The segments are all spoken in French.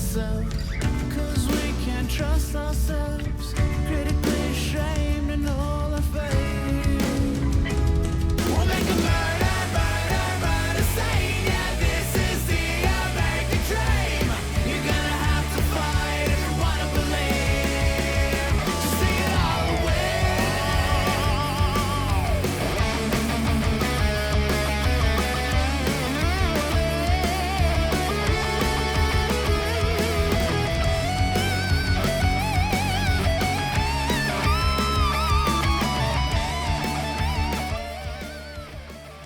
oneself, 'cause we can't trust ourselves, critically ashamed and all our faith. We'll make a murder scene, yeah, this is the American dream. You're gonna have to fight if you wanna believe, to see it all away.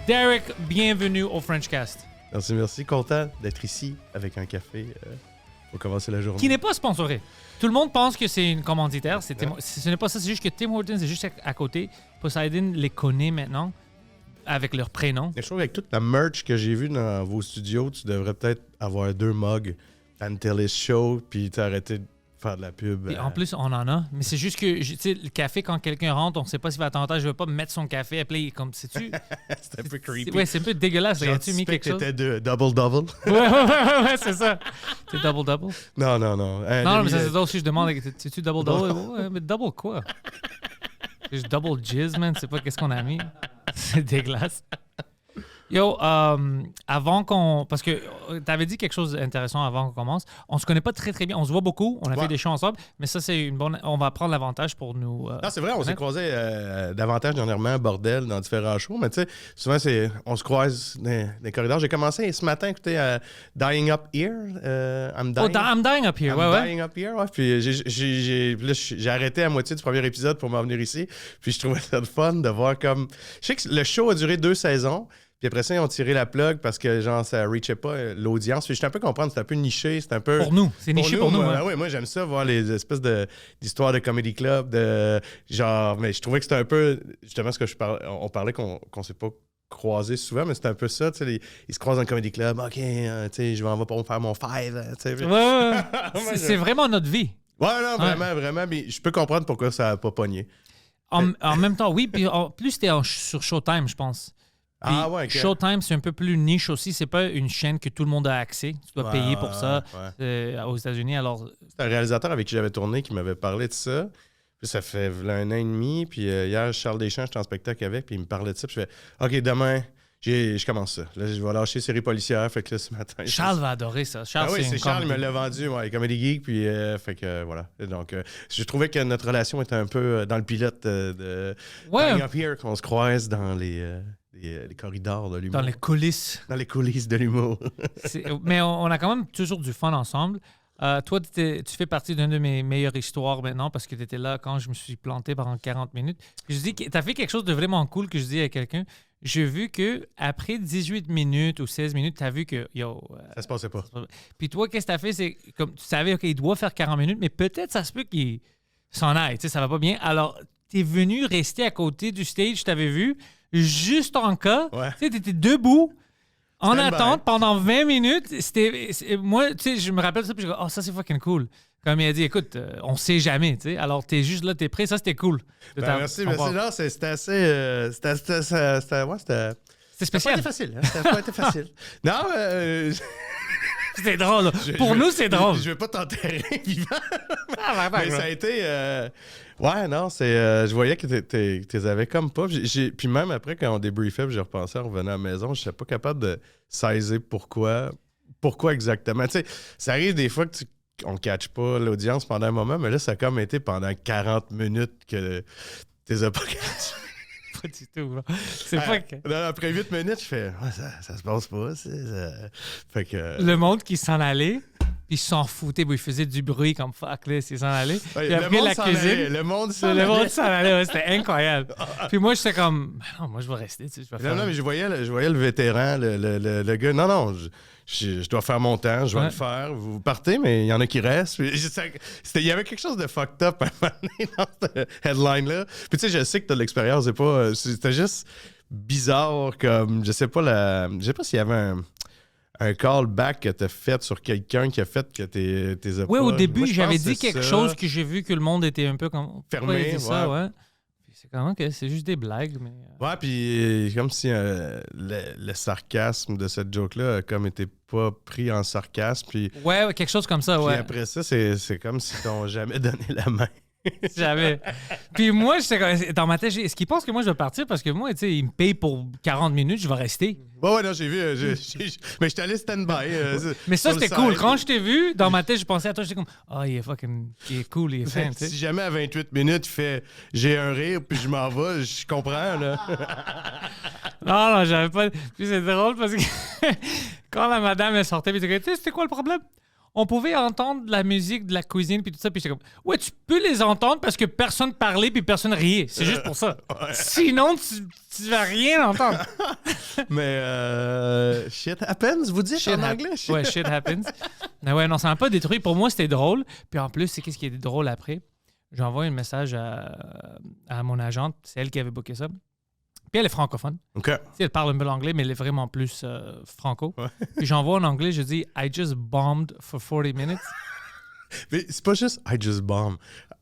Derek, bienvenue au Frenchcast. Merci. Content d'être ici avec un café pour commencer la journée. Qui n'est pas sponsoré. Tout le monde pense que c'est une commanditaire. Ce n'est pas ça, c'est juste que Tim Hortons est juste à côté. Poseidon les connaît maintenant avec leur prénom. Mais je trouve qu'avec toute la merch que j'ai vue dans vos studios, tu devrais peut-être avoir 2 mugs Pantelis Show, puis t'arrêter de faire de la pub. Et en plus, on en a. Mais c'est juste que, tu sais, le café, quand quelqu'un rentre, on ne sait pas s'il va attendre. Je ne veux pas mettre son café. Appeler comme, sais-tu? C'est un peu creepy. Ouais, c'est un peu dégueulasse. As-tu mis quelque chose? T'étais de double-double. ouais, c'est ça. C'est double-double? Non. Non, mais ça, c'est drôle si je demande, c'est-tu double-double? Ouais, mais double quoi? C'est juste double jizz, man. C'est pas qu'est-ce qu'on a mis. C'est dégueulasse. Yo, avant qu'on... Parce que tu avais dit quelque chose d'intéressant avant qu'on commence. On se connaît pas très, très bien. On se voit beaucoup. On a fait des shows ensemble. Mais ça, c'est une bonne... On va prendre l'avantage pour nous... Non, c'est vrai. On s'est croisés davantage dernièrement, bordel, dans différents shows. Mais tu sais, souvent, on se croise dans les corridors. J'ai commencé ce matin à écouter Dying Up Here. I'm Dying Up Here, ouais. Dying Up Here, ouais. Puis j'ai arrêté à moitié du premier épisode pour m'en venir ici. Puis je trouvais ça de fun de voir comme... Je sais que le show a duré 2 saisons. Puis après ça, ils ont tiré la plug parce que genre ça reachait pas l'audience. Puis je suis un peu comprendre, c'est un peu niché, c'est un peu... Pour nous, c'est niché pour nous. Moi, j'aime ça, voir les espèces d'histoires de comedy club, genre... Mais je trouvais que c'était un peu... Justement, ce que on parlait qu'on s'est pas croisés souvent, mais c'était un peu ça, tu sais, ils se croisent dans le comedy club. OK, tu sais, je vais en faire mon 5, tu sais. Ouais. C'est vraiment notre vie. Ouais, non, vraiment. Mais je peux comprendre pourquoi ça n'a pas pogné. En même temps, oui. Puis en plus, c'était sur Showtime, je pense. Puis Showtime, c'est un peu plus niche aussi. C'est pas une chaîne que tout le monde a accès. Tu dois payer pour ça aux États-Unis. Alors... C'est un réalisateur avec qui j'avais tourné qui m'avait parlé de ça. Puis ça fait 1 an et demi. Puis hier, Charles Deschamps, j'étais en spectacle avec. Puis il me parlait de ça. Puis je fais OK, demain, je commence ça. Là, je vais lâcher série policière. Fait que là, ce matin. Charles va adorer ça. Charles, c'est Charles, il me l'a vendu, Comedy Geek. Puis fait que voilà. Donc, je trouvais que notre relation était un peu dans le pilote de Dying Up Here, qu'on se croise dans les corridors de l'humour. Dans les coulisses. Dans les coulisses de l'humour. Mais on a quand même toujours du fun ensemble. Toi, tu fais partie d'une de mes meilleures histoires maintenant parce que tu étais là quand je me suis planté pendant 40 minutes. Je dis que tu as fait quelque chose de vraiment cool que je dis à quelqu'un. J'ai vu qu'après 18 minutes ou 16 minutes, tu as vu que... ça se passait pas. Puis toi, qu'est-ce que tu as fait? C'est comme tu savais, OK, il doit faire 40 minutes, mais peut-être ça se peut qu'il s'en aille. Tu sais, ça va pas bien. Alors, tu es venu rester à côté du stage, je t'avais vu, juste en cas. Ouais. Tu sais, tu étais debout. En Stand-by. attente pendant 20 minutes, moi, tu sais, je me rappelle ça, puis je dis, ça, c'est fucking cool. Comme il a dit, écoute, on sait jamais, tu sais. Alors, t'es juste là, t'es prêt, ça, c'était cool. Merci. Là, c'était assez... C'était spécial. Ça n'a pas été facile. Ça n'a pas été facile. Non, c'était drôle. Pour nous, c'est drôle. Je vais pas t'enterrer vivant. Mais ça a été... je voyais que tu les avais comme pas. Puis même après, quand on débriefait, j'ai repensé en revenant à la maison, je n'étais pas capable de saisir pourquoi exactement. Tu sais, ça arrive des fois qu'on ne catch pas l'audience pendant un moment, mais là, ça a comme été pendant 40 minutes que tu les as pas catchés. Pas du tout. C'est pas que... Après 8 minutes, je fais ça se passe pas. Fait que... Le monde qui s'en allait, puis ils s'en foutaient. Ils faisaient du bruit comme fuck, là, s'ils s'en allaient. Ouais, puis après la cuisine. Le monde s'en allait. Ouais, c'était incroyable. Puis moi, j'étais comme, non, moi, je vais rester. Tu sais, je vais faire... Non, mais je voyais le vétéran, le gars. Non, je dois faire mon temps, je vais le faire. Vous partez, mais il y en a qui restent. Il y avait quelque chose de fucked up à un moment donné dans cette headline-là. Puis tu sais, je sais que tu as de l'expérience. C'était juste bizarre comme... Je sais pas s'il y avait un callback que tu as fait sur quelqu'un qui a fait que t'es Oui, au début, j'avais dit quelque chose que j'ai vu que le monde était un peu comme... fermé. Ça, ouais. C'est comme, OK, c'est juste des blagues, mais... Ouais, puis comme si le sarcasme de cette joke-là a comme été pas pris en sarcasme. Puis Ouais, quelque chose comme ça, puis ouais. après ça, c'est comme si t'ont jamais donné la main. J'avais. Puis moi, dans ma tête, est-ce qu'ils pensent que moi, je vais partir? Parce que moi, tu sais, ils me payent pour 40 minutes, je vais rester. Ouais, non, j'ai vu. Mais j'étais allé stand-by. Mais ça, sur le c'était cool. side. Quand je t'ai vu, dans ma tête, je pensais à toi, j'étais comme, il est cool, il est fin, tu sais. Si jamais à 28 minutes, il fait j'ai un rire, puis je m'en vais, je comprends, là. Non, j'avais pas. Puis c'est drôle parce que quand la madame est sortie, puis elle dit, c'était quoi le problème? On pouvait entendre la musique de la cuisine puis tout ça, puis j'étais comme, ouais, tu peux les entendre parce que personne parlait puis personne riait. C'est juste pour ça. Sinon, tu vas rien entendre. Mais shit happens, vous dites en anglais? Ouais, shit happens. Mais ouais, non, ça m'a pas détruit. Pour moi, c'était drôle. Puis en plus, c'est qu'est-ce qui était drôle après? J'envoie un message à mon agente. C'est elle qui avait booké ça. Puis elle est francophone. OK. Tu sais, elle parle un peu l'anglais, mais elle est vraiment plus franco. Ouais. Puis j'envoie en anglais, je dis « I just bombed for 40 minutes ». Mais c'est pas juste I just bomb.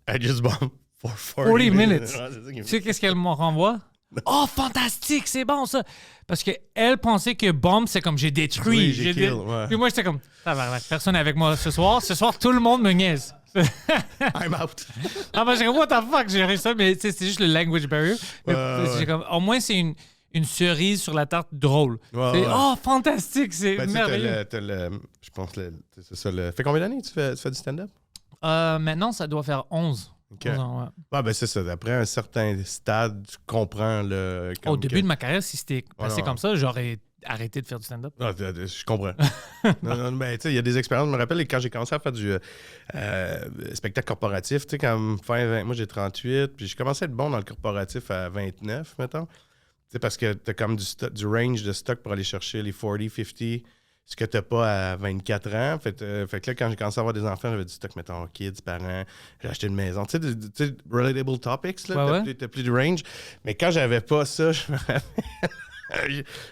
I just bomb for 40 minutes. Ouais, c'est ça qui me- Tu sais qu'est-ce qu'elle me renvoie? Oh, fantastique, c'est bon ça! Parce qu'elle pensait que bombe, c'est comme j'ai détruit. Oui, j'ai kill, ouais. Puis moi, j'étais comme, personne avec moi ce soir. Ce soir, tout le monde me niaise. I'm out. Ah, ben, j'ai comme, what the fuck, j'ai réussi ça, mais tu sais, c'est juste le language barrier. Mais Ouais. j'ai comme, au moins, c'est une cerise sur la tarte drôle. Ouais, C'est, ouais. oh, fantastique, c'est Ben, tu sais, merveilleux. je pense, c'est ça. Fait combien d'années tu fais du stand-up? Maintenant, ça doit faire 11. OK. 11 ans, ouais. Ah, ben c'est ça. Après un certain stade, tu comprends le. Au début de ma carrière, si c'était passé non. comme ça, j'aurais arrêté de faire du stand-up. Ah, je comprends. non, mais tu sais, il y a des expériences. Je me rappelle quand j'ai commencé à faire du spectacle corporatif, tu sais, quand moi j'ai 38, puis je commençais à être bon dans le corporatif à 29, mettons. Tu sais, parce que t'as comme du range de stock pour aller chercher les 40, 50, ce que t'as pas à 24 ans. Fait que là, quand j'ai commencé à avoir des enfants, j'avais du stock, mettons, kids, parents, j'ai acheté une maison. Tu sais, relatable topics, là, Ouais, t'as plus de range. Mais quand j'avais pas ça, je me rappelle...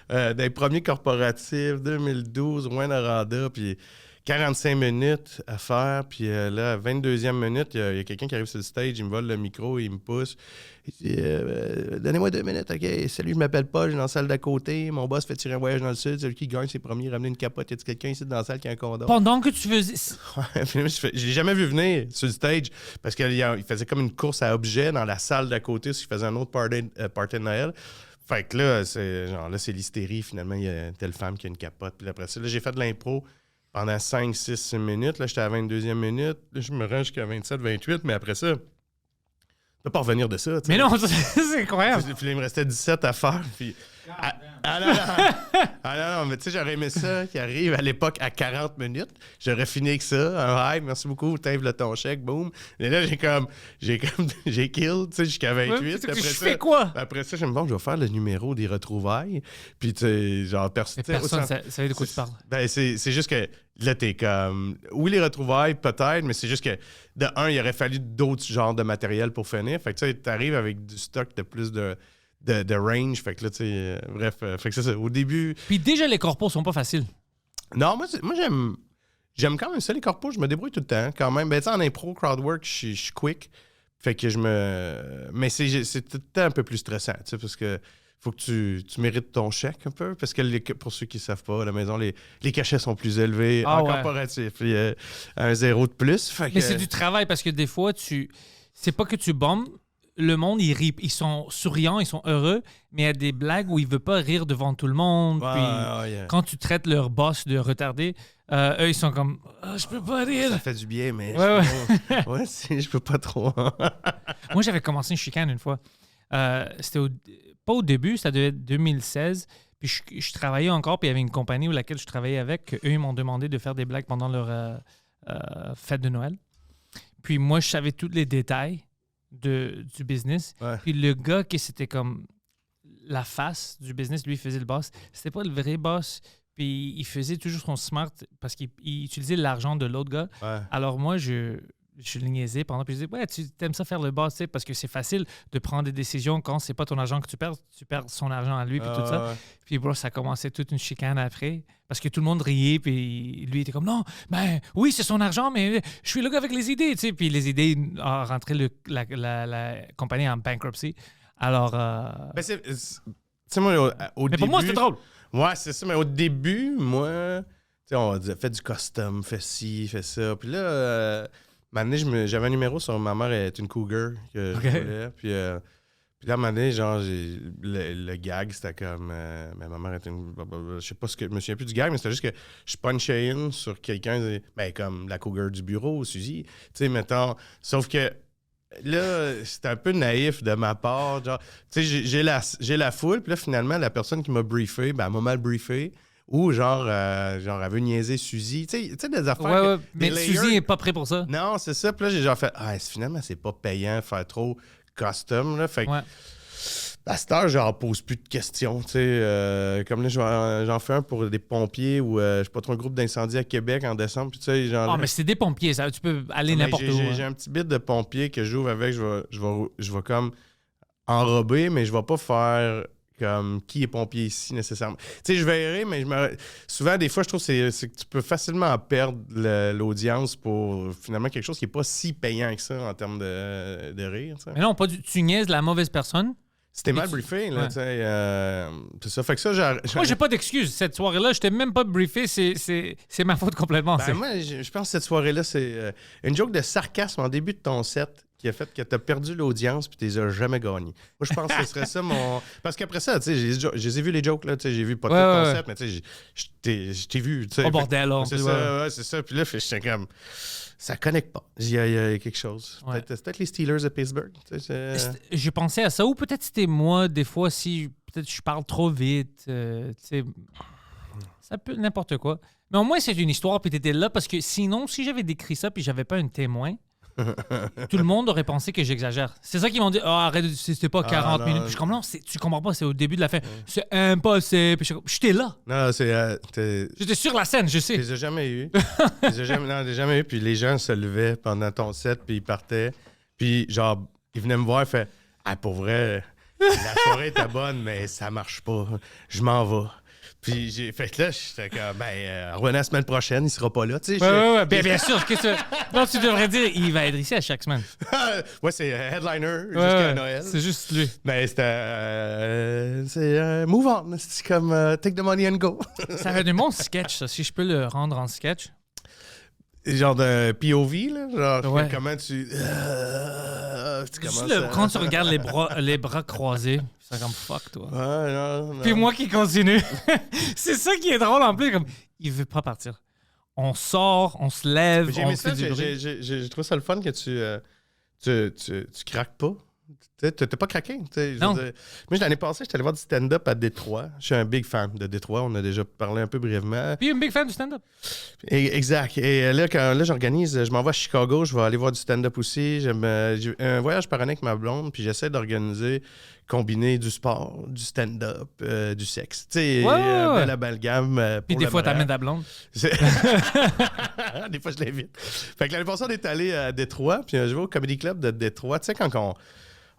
dans les premiers corporatifs, 2012, Rwanda, puis 45 minutes à faire, puis là, à 22e minute, il y a quelqu'un qui arrive sur le stage, il me vole le micro, il me pousse. Il dit donnez-moi 2 minutes, OK, salut, je m'appelle Paul, je suis dans la salle d'à côté, mon boss fait tirer un voyage dans le sud, celui qui gagne ses premiers, ramener une capote, y a-t-il quelqu'un ici dans la salle qui a un condom? Pendant que tu faisais... Puis là, je l'ai jamais vu venir sur le stage parce qu'il faisait comme une course à objets dans la salle d'à côté, parce qu'il faisait un autre party de Noël. Fait que là, c'est l'hystérie. Finalement, il y a telle femme qui a une capote. Puis après ça, là, j'ai fait de l'impro pendant 5-6 minutes. Là, j'étais à la 22e minute. Là, je me rends jusqu'à 27-28. Mais après ça, je peux pas revenir de ça. Mais non, c'est incroyable. Puis là, il me restait 17 à faire. Puis... non, mais tu sais, j'aurais aimé ça qui arrive à l'époque à 40 minutes. J'aurais fini avec ça. Un hi, merci beaucoup, t'inves le ton chèque, boum. Et là, j'ai kill, tu sais, jusqu'à 28. Ouais, après je ça, fais quoi? Après ça, je me dis, bon, je vais faire le numéro des retrouvailles. Puis, tu sais, genre, Mais personne savait de quoi tu parles. Ben, c'est juste que là, t'es comme. Oui, les retrouvailles, peut-être, mais c'est juste que, de un, il aurait fallu d'autres genres de matériel pour finir. Fait que, tu sais, t'arrives avec du stock de plus de range. Fait que là, tu sais, bref, fait que c'est ça. Au début. Puis déjà, les corpos sont pas faciles. Non, moi j'aime quand même ça, les corpos. Je me débrouille tout le temps, quand même. Ben, tu sais, en impro, crowdwork, je suis quick. Fait que mais c'est tout le temps un peu plus stressant, tu sais, parce que faut que tu mérites ton chèque un peu. Parce que pour ceux qui ne savent pas, à la maison, les cachets sont plus élevés en corporatif. Il y a un 0 de plus. Fait Mais que... c'est du travail parce que des fois, c'est pas que tu bombes. Le monde, ils rient. Ils sont souriants, ils sont heureux, mais il y a des blagues où ils ne veulent pas rire devant tout le monde. Puis quand tu traites leur boss de retardé, eux, ils sont comme je peux pas rire. Ça fait du bien, mais je peux pas trop. Moi, j'avais commencé une chicane une fois. C'était pas au début, ça devait être 2016. Puis je travaillais encore, puis il y avait une compagnie où laquelle je travaillais avec. Eux, ils m'ont demandé de faire des blagues pendant leur fête de Noël. Puis moi, je savais tous les détails du business. Ouais. Puis le gars qui c'était comme la face du business, lui, il faisait le boss. C'était pas le vrai boss. Puis il faisait toujours son smart parce qu'il utilisait l'argent de l'autre gars. Ouais. Alors moi, je le niaisais pendant. Puis je disais, ouais, tu aimes ça faire le boss, tu sais, parce que c'est facile de prendre des décisions quand c'est pas ton argent que tu perds son argent à lui, puis tout ça. Ouais. Puis bro, ça commençait toute une chicane après. Parce que tout le monde riait, puis lui était comme, non, ben oui, c'est son argent, mais je suis le gars avec les idées, tu sais. Puis les idées ont rentré la compagnie en bankruptcy. Alors, Ben, tu sais, moi, au mais début... pour moi, c'était drôle. Ouais, c'est ça. Mais au début, moi, tu sais, on disait, fais du custom, fais ci, fais ça. Puis là, un moment donné, j'avais un numéro sur ma mère est une cougar que Ok. je voulais. Puis là, à un moment donné, genre, le gag, c'était comme... mais ma mère est une... Je sais pas ce que... Je me souviens plus du gag, mais c'était juste que je punchais in sur quelqu'un, ben, comme la cougar du bureau, Suzy. Tu sais, mettons... Sauf que là, c'était un peu naïf de ma part. Genre, tu sais, j'ai la foule, puis là, finalement, la personne qui m'a briefé, ben, elle m'a mal briefé. Ou genre, elle veut niaiser Suzy. Tu sais, des affaires... Ouais, que- mais des Suzy layers- n'est pas prêt pour ça. Non, c'est ça. Puis là, j'ai genre fait, finalement, c'est pas payant de faire trop custom. Là. Fait que, Ouais. à cette heure, j'en pose plus de questions. Tu sais, comme là, j'en fais un pour des pompiers ou, je sais pas trop, un groupe d'incendie à Québec en décembre. Puis tu sais, genre. Ah, mais c'est des pompiers, ça. Tu peux aller Mais n'importe où. j'ai un petit bit de pompier que j'ouvre avec. Je vais comme enrober, mais je vais pas faire comme qui est pompier ici nécessairement. Tu sais, je verrai, mais souvent, des fois, je trouve que c'est que tu peux facilement perdre l'audience pour finalement quelque chose qui est pas si payant que ça en termes de rire. Tu sais. Mais non, pas tu niaises la mauvaise personne. C'était mal tu- briefé, là, ouais. tu sais. C'est ça. Fait que ça, Moi, j'ai pas d'excuse. Cette soirée-là, je t'ai même pas briefé. C'est ma faute complètement. Ben, moi, je pense que cette soirée-là, c'est une joke de sarcasme en début de ton set qui a fait que t'as perdu l'audience puis tu les as jamais gagnés. Moi, je pense que ce serait ça mon... Parce qu'après ça, tu sais, je les ai vus les jokes, là, tu sais, j'ai vu pas tout le concept, mais tu sais, je t'ai vu, tu sais. Au bordel, là. C'est ça, ouais, c'est ça. Puis là, j'étais comme... Ça connecte pas. Il y a quelque chose. Ouais. C'est peut-être les Steelers de Pittsburgh. Tu sais, J'ai pensé à ça. Ou peut-être c'était moi, des fois, si peut-être je parle trop vite. Tu sais, ça peut n'importe quoi. Mais au moins, c'est une histoire, puis t'étais là, parce que sinon, si j'avais décrit ça, puis j'avais pas un témoin, tout le monde aurait pensé que j'exagère. C'est ça qu'ils m'ont dit. Ah, arrête, c'était pas 40 non. minutes. Puis je suis comme, non, tu comprends pas, c'est au début de la fin. C'est impossible. Puis je suis comme, j'étais là. Non, c'est... J'étais sur la scène, je Je sais. les ai jamais eu. Je les ai jamais eu. Puis les gens se levaient pendant ton set, puis ils partaient. Puis genre, ils venaient me voir et fait pour vrai, la soirée était bonne, mais ça marche pas. Je m'en vais. Puis j'ai fait que là, j'étais comme, revenez la semaine prochaine, il sera pas là. Tu sais, Ouais. Bien sûr. Non, tu devrais dire, il va être ici à chaque semaine. ouais, c'est headliner jusqu'à Noël. C'est juste lui. Mais c'est move on. C'est comme take the money and go. Ça fait du bon sketch, ça, si je peux le rendre en sketch. Genre de POV, là. Genre, Ouais. comment tu commences Quand tu regardes les bras croisés, c'est comme fuck, toi. Ouais, non. Puis moi qui continue. C'est ça qui est drôle en plus. Comme, il veut pas partir. On sort, on se lève, J'ai on aimé fait ça, du bruit. j'ai trouvé ça le fun que tu craques pas. Tu sais, t'es pas craqué. Tu sais, je veux Non. dire. Moi, l'année passée, j'étais allé voir du stand-up à Détroit. Je suis un big fan de Détroit. On a déjà parlé un peu brièvement. Puis un big fan du stand-up. Exact. Et là, quand j'organise, je m'en vais à Chicago, je vais aller voir du stand-up aussi. J'ai un voyage par année avec ma blonde, puis j'essaie d'organiser, combiner du sport, du stand-up, du sexe. Tu sais, Ouais. bel amalgame. Puis des fois, t'amènes ta blonde. C'est- Des fois, je l'invite. Fait que l'année passée, on est allé à Détroit, puis je vais au Comedy Club de Détroit. Tu sais, quand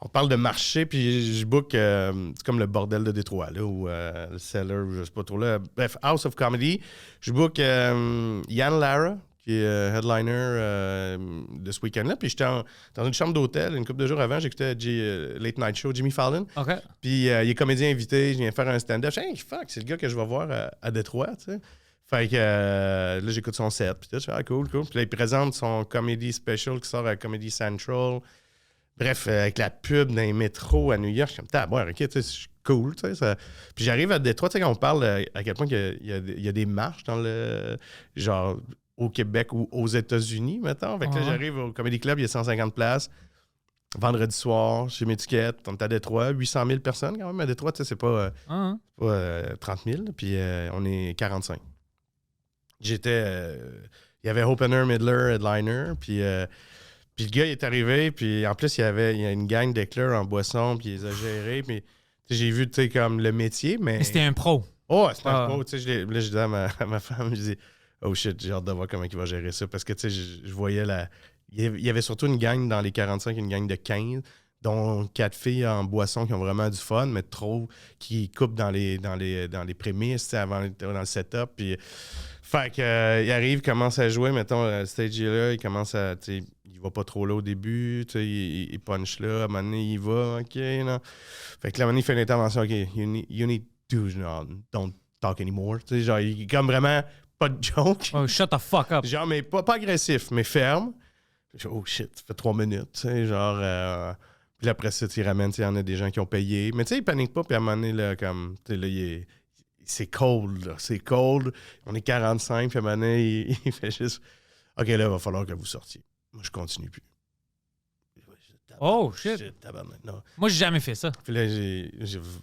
on parle de marché, puis je book, c'est comme le bordel de Détroit, là, ou le Cellar, ou je sais pas trop là. Bref, House of Comedy. Je book Yann Lara, qui est headliner de ce week-end-là. Puis j'étais dans une chambre d'hôtel, une couple de jours avant, j'écoutais Late Night Show, Jimmy Fallon. OK. Puis il est comédien invité, je viens faire un stand-up. Je dis, hey, fuck, c'est le gars que je vais voir à Détroit, tu sais. Fait que là, j'écoute son set. Puis je fais, cool. Puis là, il présente son comedy special qui sort à Comedy Central. Bref, avec la pub dans les métros à New York, je suis comme, ok, tu sais, c'est cool, tu sais. Ça... Puis j'arrive à Détroit, tu sais, quand on parle à quel point il y a des marches dans le. Genre, au Québec ou aux États-Unis, mettons. Fait que là, Ouais. j'arrive au Comedy Club, il y a 150 places. Vendredi soir, chez mes tickets, on est à Détroit, 800 000 personnes quand même à Détroit, tu sais, c'est pas 30 000, puis on est 45. J'étais. Il y avait opener, middler, headliner, puis le gars, il est arrivé, puis en plus, il y a une gang d'éclairs en boisson, puis il les a gérés, puis tu sais, j'ai vu, tu sais, comme le métier, mais... Mais c'était un pro. Oh, c'était Ah. un pro, tu sais, là, je disais à ma femme, je dis, oh shit, j'ai hâte de voir comment il va gérer ça, parce que, tu sais, je voyais il y avait surtout une gang dans les 45, une gang de 15, dont 4 filles en boisson qui ont vraiment du fun, mais trop qui coupent dans les prémices, tu sais, avant dans le setup, puis... Fait que, il arrive, commence à jouer, mettons, le stage là, il commence à, tu sais, il va pas trop là au début, tu sais, il punch là, à un moment donné, il va, OK, non. Fait que là, à un moment donné, il fait une intervention, OK, you need to, genre, don't talk anymore. Tu sais, genre, il est comme vraiment pas de joke. Oh, shut the fuck up. Genre, mais pas agressif, mais ferme. Oh shit, ça fait 3 minutes, tu sais, genre... Puis là, après ça, tu ramènes, il y en a des gens qui ont payé. Mais tu sais, il panique pas, puis à un moment donné, là, comme, tu sais, là, c'est cold, là, c'est cold. On est 45, puis à un moment donné, il fait juste, OK, là, il va falloir que vous sortiez. Moi, je continue plus. Oh, shit. Tabarnak, non. Moi, j'ai jamais fait ça. Puis là,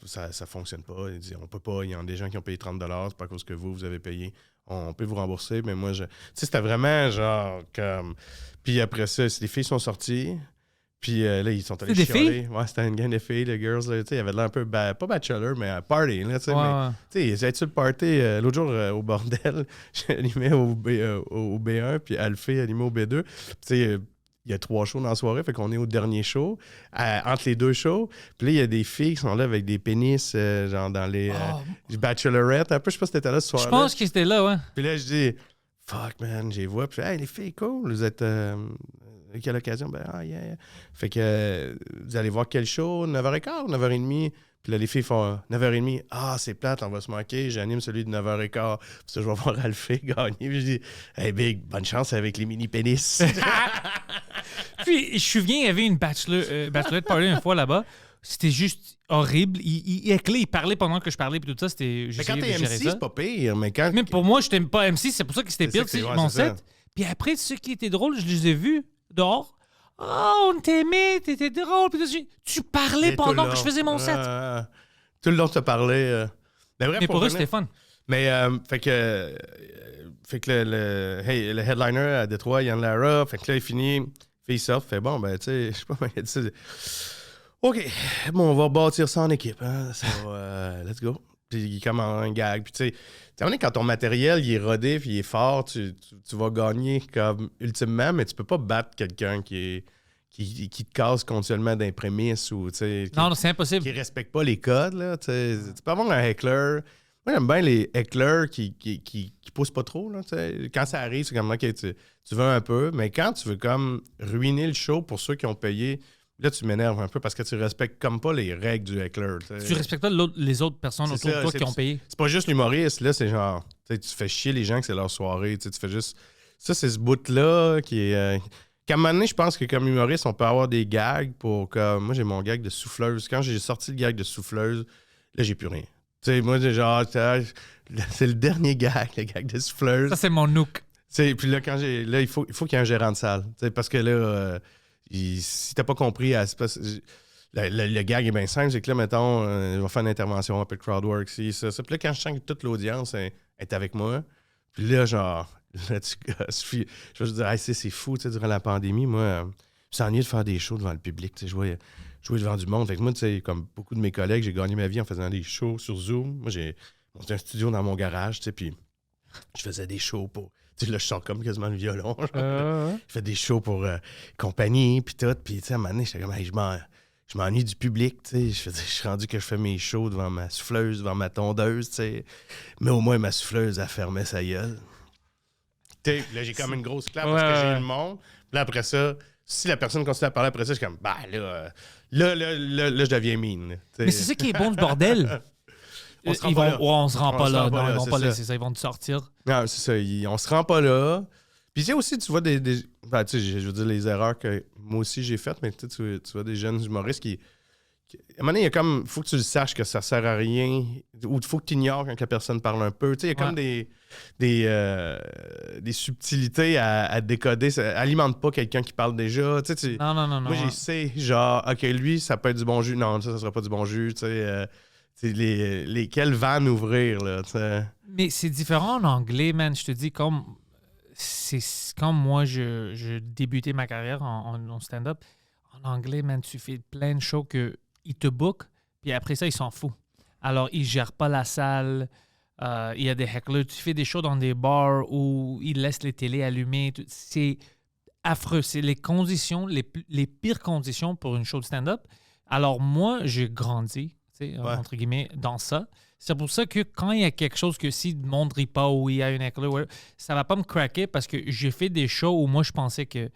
ça fonctionne pas. Il dit, on peut pas, il y a des gens qui ont payé 30 $, c'est pas à cause que vous avez payé. On peut vous rembourser, mais moi, tu sais, c'était vraiment genre comme... Puis après ça, les filles sont sorties. Puis là, ils sont allés des chialer. filles? Ouais, c'était une gang de filles, de girls. Là, il y avait de l'air un peu, pas bachelor, mais party. Là, Ouais, ouais. Tu sais, ils étaient sur le party l'autre jour au bordel. J'animais au B1, puis Alphée animait au B2. Tu sais, il y a 3 shows dans la soirée, fait qu'on est au dernier show, entre les 2 shows. Puis là, il y a des filles qui sont là avec des pénis, genre dans les bachelorettes. Un peu, je sais pas si t'étais là ce soir-là. Je pense que c'était là, ouais. Puis là, je dis, fuck, man, j'ai vois. Puis, hey, les filles, cool, vous êtes. Quelle occasion? Ben, yeah. Fait que vous allez voir quel show? 9h15, 9h30. Puis là, les filles font 9h30. Ah, c'est plate, on va se manquer. J'anime celui de 9h15. Puis ça, je vais voir Alphée gagner. Puis je dis, hey, Big, bonne chance avec les mini-pénis. Puis, je me souviens, il y avait une bachelorette party une fois là-bas. C'était juste horrible. Il éclait, il parlait pendant que je parlais, puis tout ça, c'était... Mais quand t'es MC, c'est pas pire. Mais quand... Même pour moi, je n'étais pas MC, c'est pour ça que c'était pire, c'est mon ça. set. Puis après, ce qui était drôle, je les ai vus dehors. Oh, on t'aimait, t'étais drôle. Puis tu parlais pendant que je faisais mon set. Tout le long, tu parlais. Mais pour eux, c'était fun. Mais, fait que le headliner à Détroit, Yann Lara, fait que là, il finit, il sort, fait bon, ben, tu sais, je sais pas, il a dit ça. OK, bon, on va bâtir ça en équipe. Hein, ça va, let's go. Puis il est comme un gag. Puis tu sais, quand ton matériel il est rodé puis il est fort, tu vas gagner comme ultimement, mais tu peux pas battre quelqu'un qui te casse continuellement d'imprémisse ou tu sais. Non, c'est impossible. Qui respecte pas les codes, là. Tu peux avoir un heckler. Moi, j'aime bien les hecklers qui poussent pas trop, là. T'sais. Quand ça arrive, c'est comme OK, tu veux un peu, mais quand tu veux comme ruiner le show pour ceux qui ont payé. Là, tu m'énerves un peu parce que tu respectes comme pas les règles du heckler. T'sais. Tu respectes pas les autres personnes autour de toi qui ont payé. C'est pas juste l'humoriste, là, c'est genre, tu fais chier les gens que c'est leur soirée. Tu fais juste. Ça, c'est ce bout-là qui est. Qu'à un moment donné, je pense que comme humoriste, on peut avoir des gags pour. Comme, moi, j'ai mon gag de souffleuse. Quand j'ai sorti le gag de souffleuse, là, j'ai plus rien. Tu sais, moi, genre, c'est le dernier gag, le gag de souffleuse. Ça, c'est mon nook. Puis là, il faut qu'il y ait un gérant de salle. Parce que là. Si t'as pas compris, le gag est bien simple, c'est que là, mettons, je vais faire une intervention, un peu de crowdwork, ça. Puis là, quand je sens que toute l'audience est avec moi, puis là, genre, là, je vais dire, hey, c'est fou, tu sais, durant la pandémie, moi, je me suis ennuyé de faire des shows devant le public, tu sais, jouer devant du monde. Fait que moi, tu sais, comme beaucoup de mes collègues, j'ai gagné ma vie en faisant des shows sur Zoom. Moi, j'ai monté un studio dans mon garage, tu sais, puis je faisais des shows pour... Tu sais, là, je sors comme quasiment le violon. Je fais des shows pour compagnie, puis tout. Puis, tu sais, à un moment donné, j'étais comme, hey, je m'ennuie du public, tu sais. Je suis rendu que je fais mes shows devant ma souffleuse, devant ma tondeuse, tu sais. Mais au moins, ma souffleuse, elle fermait sa gueule. Tu sais, là, j'ai comme une grosse clap parce que j'ai le monde. Puis là, après ça, si la personne continue à parler après ça, je suis comme, bah, là, je deviens mine. Mais c'est ça qui est bon du bordel. On se rend pas là. Non, ils vont pas laisser ça. Ils vont te sortir. Non, c'est ça. On se rend pas là. Puis tu sais aussi, tu vois des ben, tu sais, je veux dire, les erreurs que moi aussi j'ai faites, mais tu vois des jeunes humoristes qui... À un moment donné, il y a comme... Il faut que tu le saches que ça sert à rien. Ou il faut que tu ignores quand la personne parle un peu. Tu sais, il y a comme des subtilités à décoder. Ça alimente pas quelqu'un qui parle déjà. Tu sais, non. Moi, j'ai sais, genre, OK, lui, ça peut être du bon jus. Non, ça sera pas du bon jus. Tu sais... lesquelles vannes ouvrir, là, t'sais. Mais c'est différent en anglais, man. Je te dis, c'est comme moi, je débutais ma carrière en stand-up. En anglais, man, tu fais plein de shows qu'ils te bookent, puis après ça, ils s'en foutent. Alors, ils gèrent pas la salle. Il y a des hecklers. Tu fais des shows dans des bars où ils laissent les télés allumées. C'est affreux. C'est les conditions, les pires conditions pour une show de stand-up. Alors, moi, j'ai grandi, entre guillemets, dans ça. C'est pour ça que quand il y a quelque chose que si le monde rit pas ou il y a une éclat, ça va pas me craquer parce que j'ai fait des shows où moi je pensais que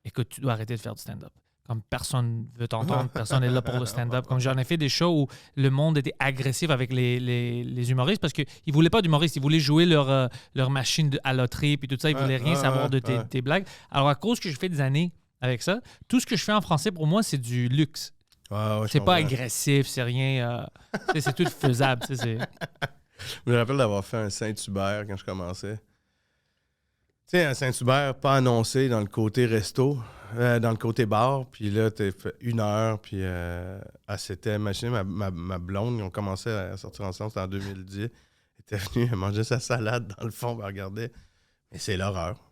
écoute, tu dois arrêter de faire du stand-up. Comme personne veut t'entendre, personne n'est là pour le stand-up. Comme j'en ai fait des shows où le monde était agressif avec les humoristes parce qu'ils ne voulaient pas d'humoristes, ils voulaient jouer leur machine à loterie puis tout ça, ils ne voulaient rien savoir de tes blagues. Alors, à cause que je fais des années avec ça, tout ce que je fais en français, pour moi, c'est du luxe. C'est pas agressif, c'est rien. C'est tout faisable. Je me rappelle d'avoir fait un Saint-Hubert quand je commençais. Tu sais, un Saint-Hubert pas annoncé dans le côté resto, dans le côté bar, puis là, t'as fait 1 heure, puis elle s'était machinée, ma blonde, on commençait à sortir ensemble, c'était en 2010, elle était venue, elle mangeait sa salade dans le fond, elle regardait, mais c'est l'horreur.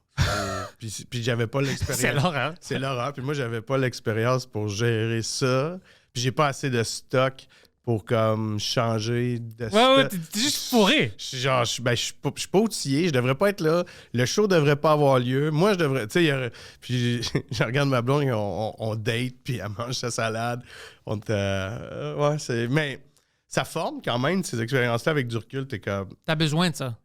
Puis j'avais pas l'expérience. C'est l'horreur. C'est l'horreur, puis moi, j'avais pas l'expérience pour gérer ça, puis j'ai pas assez de stock pour comme changer de Ouais, t'es juste fourré. Genre, je suis pas outillé, je devrais pas être là, le show devrait pas avoir lieu. Moi, je devrais, tu sais, puis je regarde ma blonde, on date, puis elle mange sa salade. Mais ça forme quand même, ces expériences-là, avec du recul, t'es comme... T'as besoin de ça.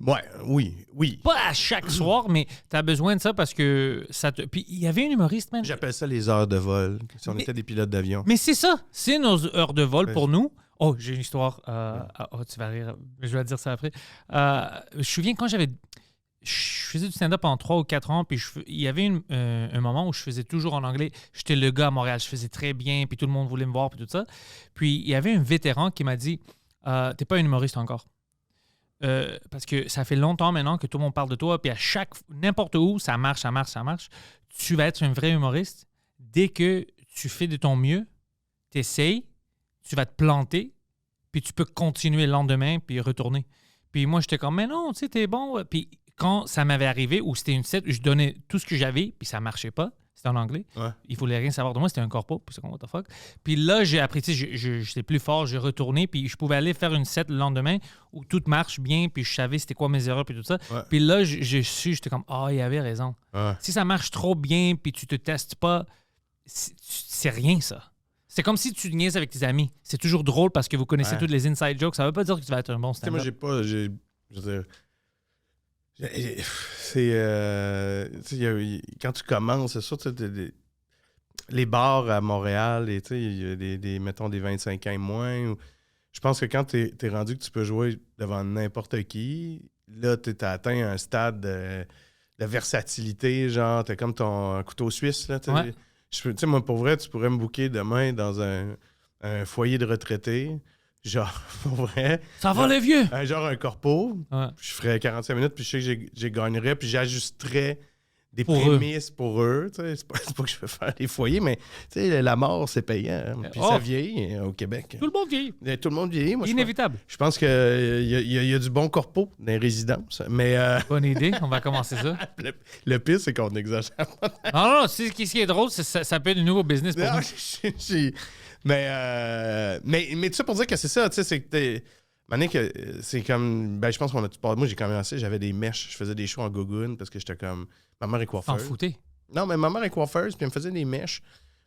Ouais, oui. Pas à chaque soir, mais t'as besoin de ça parce que ça te... Puis il y avait un humoriste, même. J'appelle ça les heures de vol, si on était des pilotes d'avion. Mais c'est ça, c'est nos heures de vol pour nous. Oh, j'ai une histoire. Tu vas rire, je vais te dire ça après. Je me souviens quand je faisais du stand-up en 3 ou 4 ans, puis il y avait un moment où je faisais toujours en anglais. J'étais le gars à Montréal, je faisais très bien, puis tout le monde voulait me voir, puis tout ça. Puis il y avait un vétéran qui m'a dit t'es pas un humoriste encore. Parce que ça fait longtemps maintenant que tout le monde parle de toi, puis n'importe où, ça marche. Tu vas être un vrai humoriste. Dès que tu fais de ton mieux, tu essayes, tu vas te planter, puis tu peux continuer le lendemain, puis retourner. Puis moi, j'étais comme, mais non, tu sais, t'es bon. Puis quand ça m'avait arrivé, où c'était une set, où je donnais tout ce que j'avais, puis ça marchait pas, c'était en anglais. Ouais. Il voulait rien savoir de moi, c'était un corpo, puis c'est comme, what the fuck. Puis là, j'ai appris, tu sais, j'étais plus fort, j'ai retourné, puis je pouvais aller faire une set le lendemain où tout marche bien, puis je savais c'était quoi mes erreurs, puis tout ça. Ouais. Puis là, j'étais comme, il avait raison. Ouais. Si ça marche trop bien, puis tu te testes pas, c'est rien, ça. C'est comme si tu niaises avec tes amis. C'est toujours drôle parce que vous connaissez toutes les inside jokes. Ça veut pas dire que tu vas être un bon stand-up. Moi, je veux dire, c'est... quand tu commences, c'est sûr, les bars à Montréal, il y a mettons, des 25 ans et moins. Je pense que quand t'es rendu que tu peux jouer devant n'importe qui, là, t'as atteint un stade de versatilité, genre, t'es comme ton couteau suisse, là, Ouais. Moi, pour vrai, tu pourrais me booker demain dans un foyer de retraités. Genre, pour vrai. Ça va, les vieux! Genre un corpo. Ouais. Je ferais 45 minutes, puis je sais que j'ai gagnerais, puis j'ajusterais des Pour prémices pour eux. C'est pas que je veux faire des foyers, mais la mort, c'est payant. Puis ça vieillit au Québec. Tout le monde vieillit. Tout le monde vieillit. Moi, Inévitable. je pense qu'il y a du bon corpo dans les résidences. Mais Bonne idée, on va commencer ça. le pire, c'est qu'on exagère pas. Non, ce qui est drôle, ça peut être un nouveau business pour nous. Mais tout ça pour dire que c'est ça, tu sais, c'est que c'est comme. Ben, je pense qu'on a tout parlé. Moi, j'ai commencé, j'avais des mèches. Je faisais des shows en gogoon parce que j'étais comme. Ma mère est T'en coiffeuse. foutais. Non, mais ma mère est coiffeuse, puis elle me faisait des mèches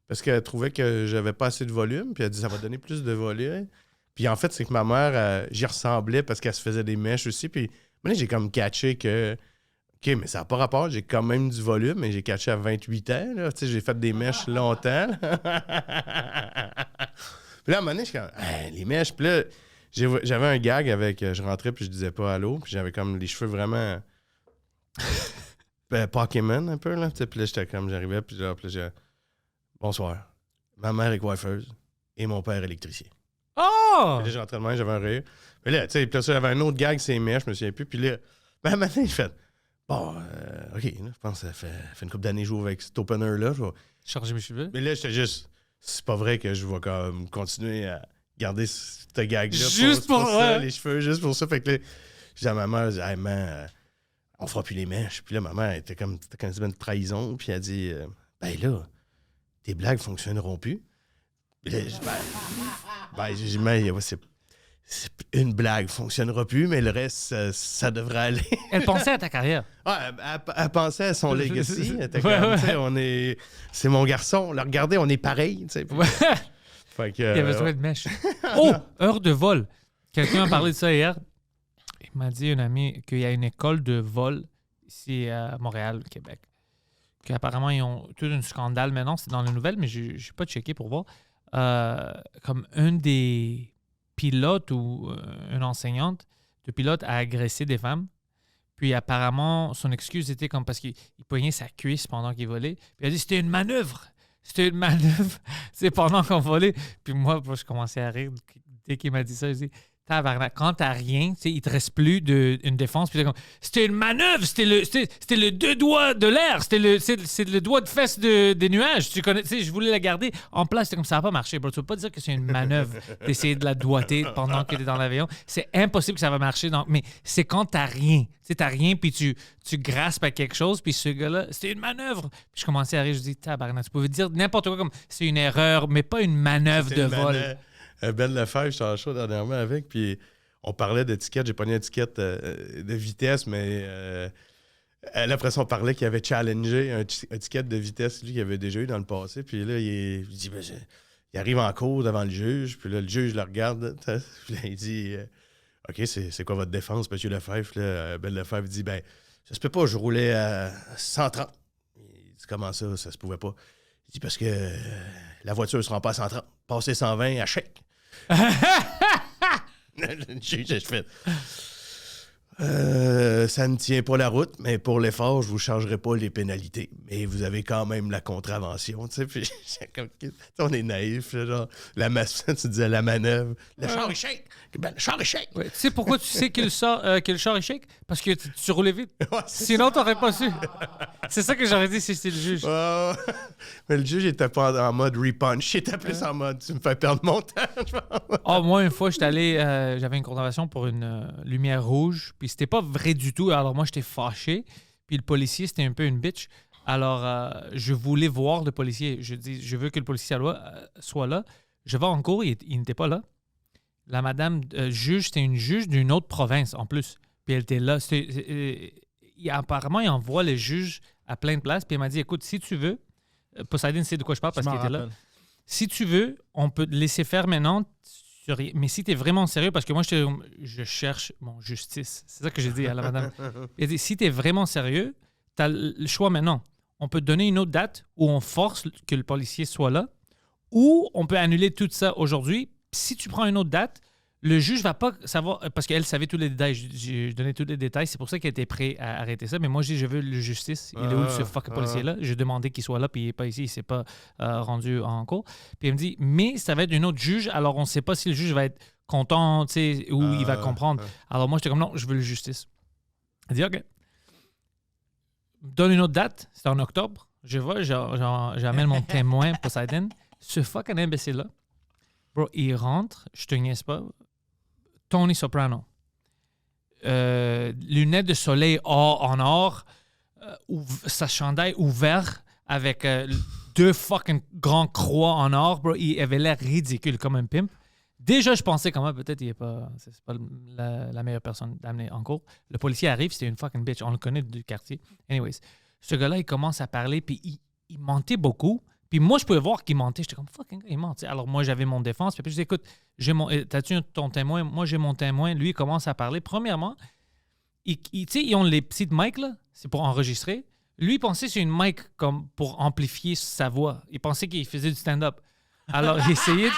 parce qu'elle trouvait que j'avais pas assez de volume, puis elle dit ça va donner plus de volume. Puis en fait, c'est que ma mère, j'y ressemblais parce qu'elle se faisait des mèches aussi. Puis maintenant, j'ai comme catché que. OK, mais ça n'a pas rapport, j'ai quand même du volume, mais j'ai catché à 28 ans. Là. Tu sais, j'ai fait des mèches longtemps. Puis là, à un moment donné, je suis comme, les mèches. Puis là, j'avais un gag avec, je rentrais puis je disais pas allô, puis j'avais comme les cheveux vraiment Pokémon un peu, là. Puis là, j'étais comme, j'arrivais, puis là, j'ai bonsoir. Ma mère est coiffeuse et mon père électricien. Oh! Puis là, j'entrais de main, j'avais un rire. Puis là, tu sais, puis là, j'avais un autre gag, c'est mèches, je me souviens plus. Puis là, à un moment donné, je fais, bon, OK, là, je pense que ça fait une couple d'années que je joue avec cet opener-là. Changer mes cheveux. Mais là, j'étais juste, c'est pas vrai que je vais comme continuer à garder ce gag-là. Juste pour ça, les cheveux, juste pour ça. Fait que là, j'ai dit à ma mère, hey, man, on fera plus les mèches. Puis là, ma mère était comme une trahison. Puis elle a dit, ben là, tes blagues fonctionneront plus. Puis là, j'ai dit, mais c'est une blague fonctionnera plus, mais le reste, ça devrait aller. Elle pensait à ta carrière. Ouais, elle pensait à son legacy. Elle était comme, tu sais, c'est mon garçon. Là, regardez, on est pareil. Tu sais. Fait que, Il y avait besoin de mèche. Oh, heure de vol. Quelqu'un m'a parlé de ça hier. Il m'a dit, un ami, qu'il y a une école de vol ici à Montréal, au Québec. qu'apparemment, ils ont tout un scandale maintenant. C'est dans les nouvelles, mais je n'ai pas checké pour voir. Comme un des pilotes ou une enseignante de pilote a agressé des femmes. Puis apparemment, son excuse était comme parce qu'il poignait sa cuisse pendant qu'il volait. Puis il a dit c'était une manœuvre. C'était une manœuvre. C'est pendant qu'on volait. Puis moi, je commençais à rire. Dès qu'il m'a dit ça, je dis tabarnak, quand t'as rien, il te reste plus une défense. Puis c'était une manœuvre. C'était le deux doigts de l'air. C'est le doigt de fesse des nuages. Tu connais, je voulais la garder en place. C'était comme ça n'a pas marché. Bro. Tu peux pas dire que c'est une manœuvre d'essayer de la doigter pendant que tu es dans l'avion. C'est impossible que ça va marcher. Mais c'est quand t'as rien. T'as rien, puis tu graspes à quelque chose, puis ce gars-là, c'était une manœuvre. Puis je commençais à rire. Je dis tabarnak, tu pouvais dire n'importe quoi comme c'est une erreur, mais pas une manœuvre de vol. Ben Lefebvre, j'étais en show dernièrement avec, puis on parlait d'étiquette. J'ai pas une étiquette de vitesse, mais elle, après ça, on parlait qu'il avait challengé un étiquette de vitesse, lui, qu'il avait déjà eu dans le passé. Puis là, il dit, il arrive en cours devant le juge, puis là, le juge le regarde. Puis là, il dit, OK, c'est quoi votre défense, M. Lefebvre? Là, Ben Lefebvre dit, ben, ça se peut pas, je roulais à 130. Il dit, comment ça se pouvait pas? Il dit, parce que la voiture ne se rend pas à 130. Passer 120 à chèque. Le juge, je fais. Ça ne tient pas la route, mais pour l'effort, je ne vous chargerai pas les pénalités. Mais vous avez quand même la contravention. Tu sais, puis on est naïf. Genre, tu disais la manœuvre. Le char est chèque. Ben, le char est chèque. Ouais, tu sais pourquoi tu sais que le char est chèque? Parce que tu roulais vite. Ouais, sinon, tu n'aurais pas su. C'est ça que j'aurais dit si c'était le juge. Mais le juge n'était pas en mode repunch. Il était plus en mode tu me fais perdre mon temps. Moi, une fois, j'avais une contravention pour une lumière rouge. Puis c'était pas vrai du tout. Alors moi, j'étais fâché. Puis le policier, c'était un peu une bitch. Alors, je voulais voir le policier. Je dis, je veux que le policier soit là. Je vais en cours, il n'était pas là. La madame juge, c'était une juge d'une autre province en plus. Puis elle était là. Apparemment, il envoie les juges à plein de places. Puis elle m'a dit, écoute, si tu veux, Poseidon sait de quoi je parle parce qu'il était là. Si tu veux, on peut te laisser faire maintenant. Mais si tu es vraiment sérieux, parce que moi, je cherche mon justice. C'est ça que j'ai dit à la madame. Elle dit, si tu es vraiment sérieux, tu as le choix maintenant. On peut te donner une autre date où on force que le policier soit là, ou on peut annuler tout ça aujourd'hui. Si tu prends une autre date, le juge va pas savoir, parce qu'elle savait tous les détails. J'ai donné tous les détails. C'est pour ça qu'elle était prête à arrêter ça. Mais moi, je dis, je veux la justice. Il est où ce fucking policier-là? J'ai demandé qu'il soit là, puis il n'est pas ici. Il ne s'est pas rendu en cours. Puis elle me dit, mais ça va être une autre juge. Alors, on ne sait pas si le juge va être content, ou il va comprendre. Alors, moi, j'étais comme, non, je veux la justice. Elle dit, OK. Donne une autre date. C'est en octobre. Je vais, j'amène mon témoin, Poseidon. Ce fucking imbécile-là, bro, il rentre, je te niaise pas, Tony Soprano. Lunettes de soleil en or, sa chandail ouvert avec 2 fucking grands croix en or, bro. Il avait l'air ridicule comme un pimp. Déjà, je pensais quand même, peut-être c'est pas la meilleure personne d'amener en cours. Le policier arrive, c'était une fucking bitch. On le connaît du quartier. Anyways, ce gars-là, il commence à parler, puis il mentait beaucoup. Puis moi, je pouvais voir qu'il mentait. J'étais comme, fucking gars, il ment. Alors moi, j'avais mon défense. Puis je dis, écoute, t'as-tu ton témoin? Moi, j'ai mon témoin. Lui, il commence à parler. Premièrement, ils ont les petites mics, là. C'est pour enregistrer. Lui, il pensait que c'est une mic comme pour amplifier sa voix. Il pensait qu'il faisait du stand-up. Alors, il essayait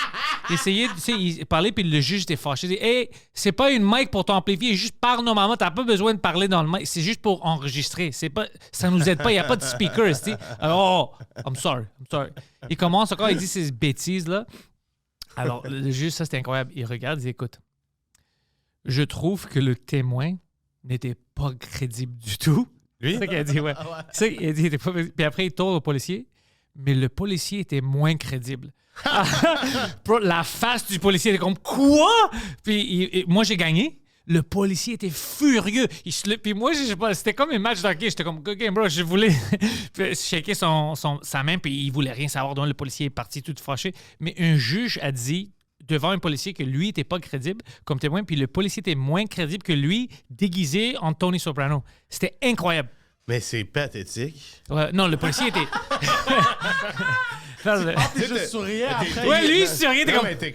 il parlait, puis le juge était fâché. Il dit, hey, c'est pas une mic pour t'amplifier, juste parle normalement, t'as pas besoin de parler dans le mic, c'est juste pour enregistrer. Ça nous aide pas, il n'y a pas de speakers, tu sais. Alors, I'm sorry. Il commence encore, il dit ces bêtises-là. Alors, le juge, ça, c'était incroyable. Il regarde, il dit, écoute, je trouve que le témoin n'était pas crédible du tout. Lui? C'est ça qu'il a dit, ouais. C'est ça qu'il a dit, il était pas... Puis après, il tourne au policier, mais le policier était moins crédible. Bro, la face du policier était comme quoi? Puis moi j'ai gagné. Le policier était furieux. Puis moi, je sais pas, c'était comme un match d'hockey. J'étais comme, good game, bro. Je voulais shaker sa main, puis il voulait rien savoir. Donc le policier est parti tout fâché. Mais un juge a dit devant un policier que lui n'était pas crédible comme témoin, puis le policier était moins crédible que lui, déguisé en Tony Soprano. C'était incroyable. Mais c'est pathétique. Non, le policier était... T'es juste souriant après. Ouais, lui, il souriait, t'es Non, comme... mais t'es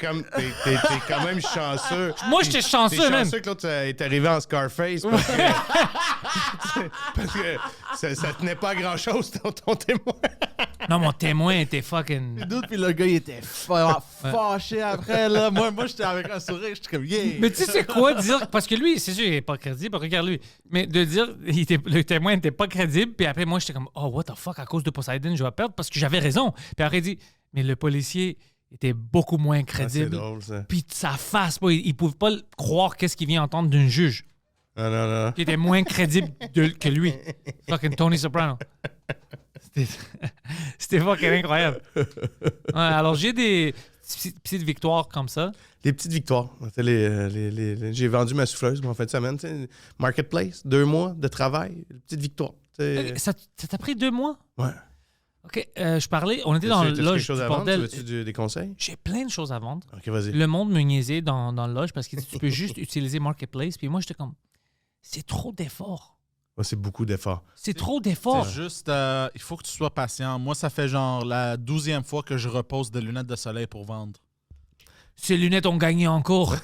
quand même chanceux. Moi, j'étais chanceux, T'es man. chanceux que l'autre est arrivé en Scarface parce que ça tenait pas à grand-chose, ton témoin. Non, mon témoin était fucking... D'autres, puis le gars, il était fâché après, là. Moi, j'étais avec un sourire, j'étais comme, yeah! Mais tu sais, c'est quoi dire... Parce que lui, c'est sûr, il est pas crédible. Regarde lui. Mais de dire, le témoin n'était pas crédible. Puis après, moi, j'étais comme, oh, what the fuck, à cause de Poseidon, je vais perdre parce que j'avais raison. Puis après, il dit, mais le policier était beaucoup moins C'est crédible. drôle, ça. Puis de sa face, il pouvait pas croire qu'est-ce qu'il vient entendre d'un juge Non. qui était moins crédible que lui. Fucking Tony Soprano. C'était fucking incroyable. Ouais, alors, j'ai des petites victoires comme ça. Les petites victoires. J'ai vendu ma souffleuse en fin de semaine. Marketplace, 2 mois de travail. Petite victoire. Ça t'a pris 2 mois? Ouais. OK, je parlais, on était dans le T'as-tu loge quelque chose du à vendre? bordel. Veux-tu des conseils? J'ai plein de choses à vendre. OK, vas-y. Le monde me niaisait dans le loge parce que tu peux juste utiliser Marketplace. Puis moi, j'étais comme, c'est trop d'efforts. Ouais, c'est beaucoup d'efforts. C'est trop d'efforts. C'est juste, il faut que tu sois patient. Moi, ça fait genre la 12e fois que je repose des lunettes de soleil pour vendre. Ces lunettes ont gagné encore.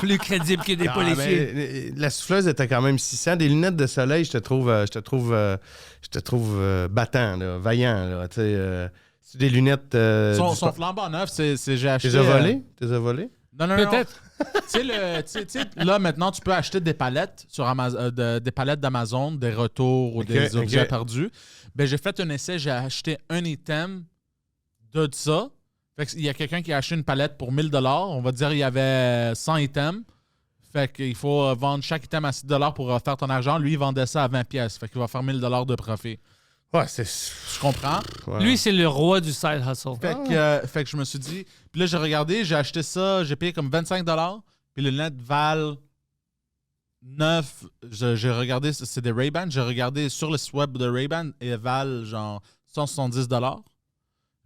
Plus crédible que des policiers. Mais, la souffleuse était quand même 600. Des lunettes de soleil, je te trouve battant, là, vaillant. Là, c'est des lunettes... Son flambant neuf, c'est j'ai acheté... T'es as volé? Non. Peut-être. Tu sais, là, maintenant, tu peux acheter des palettes sur des palettes d'Amazon, des retours ou des objets perdus. Ben, j'ai fait un essai, j'ai acheté un item de ça. Fait qu'il y a quelqu'un qui a acheté une palette pour 1 000 $. On va dire qu'il y avait 100 items. Fait qu'il faut vendre chaque item à 6 $ pour faire ton argent. Lui, il vendait ça à 20 pièces. Fait qu'il va faire 1 000 $ de profit. Ouais, c'est... Je comprends. Ouais. Lui, c'est le roi du side hustle. Fait que je me suis dit... Puis là, j'ai regardé, j'ai acheté ça, j'ai payé comme 25 $. Puis les lunettes valent 9. J'ai regardé, c'est des Ray-Ban. J'ai regardé sur le site web de Ray-Ban et elles valent genre 170 $.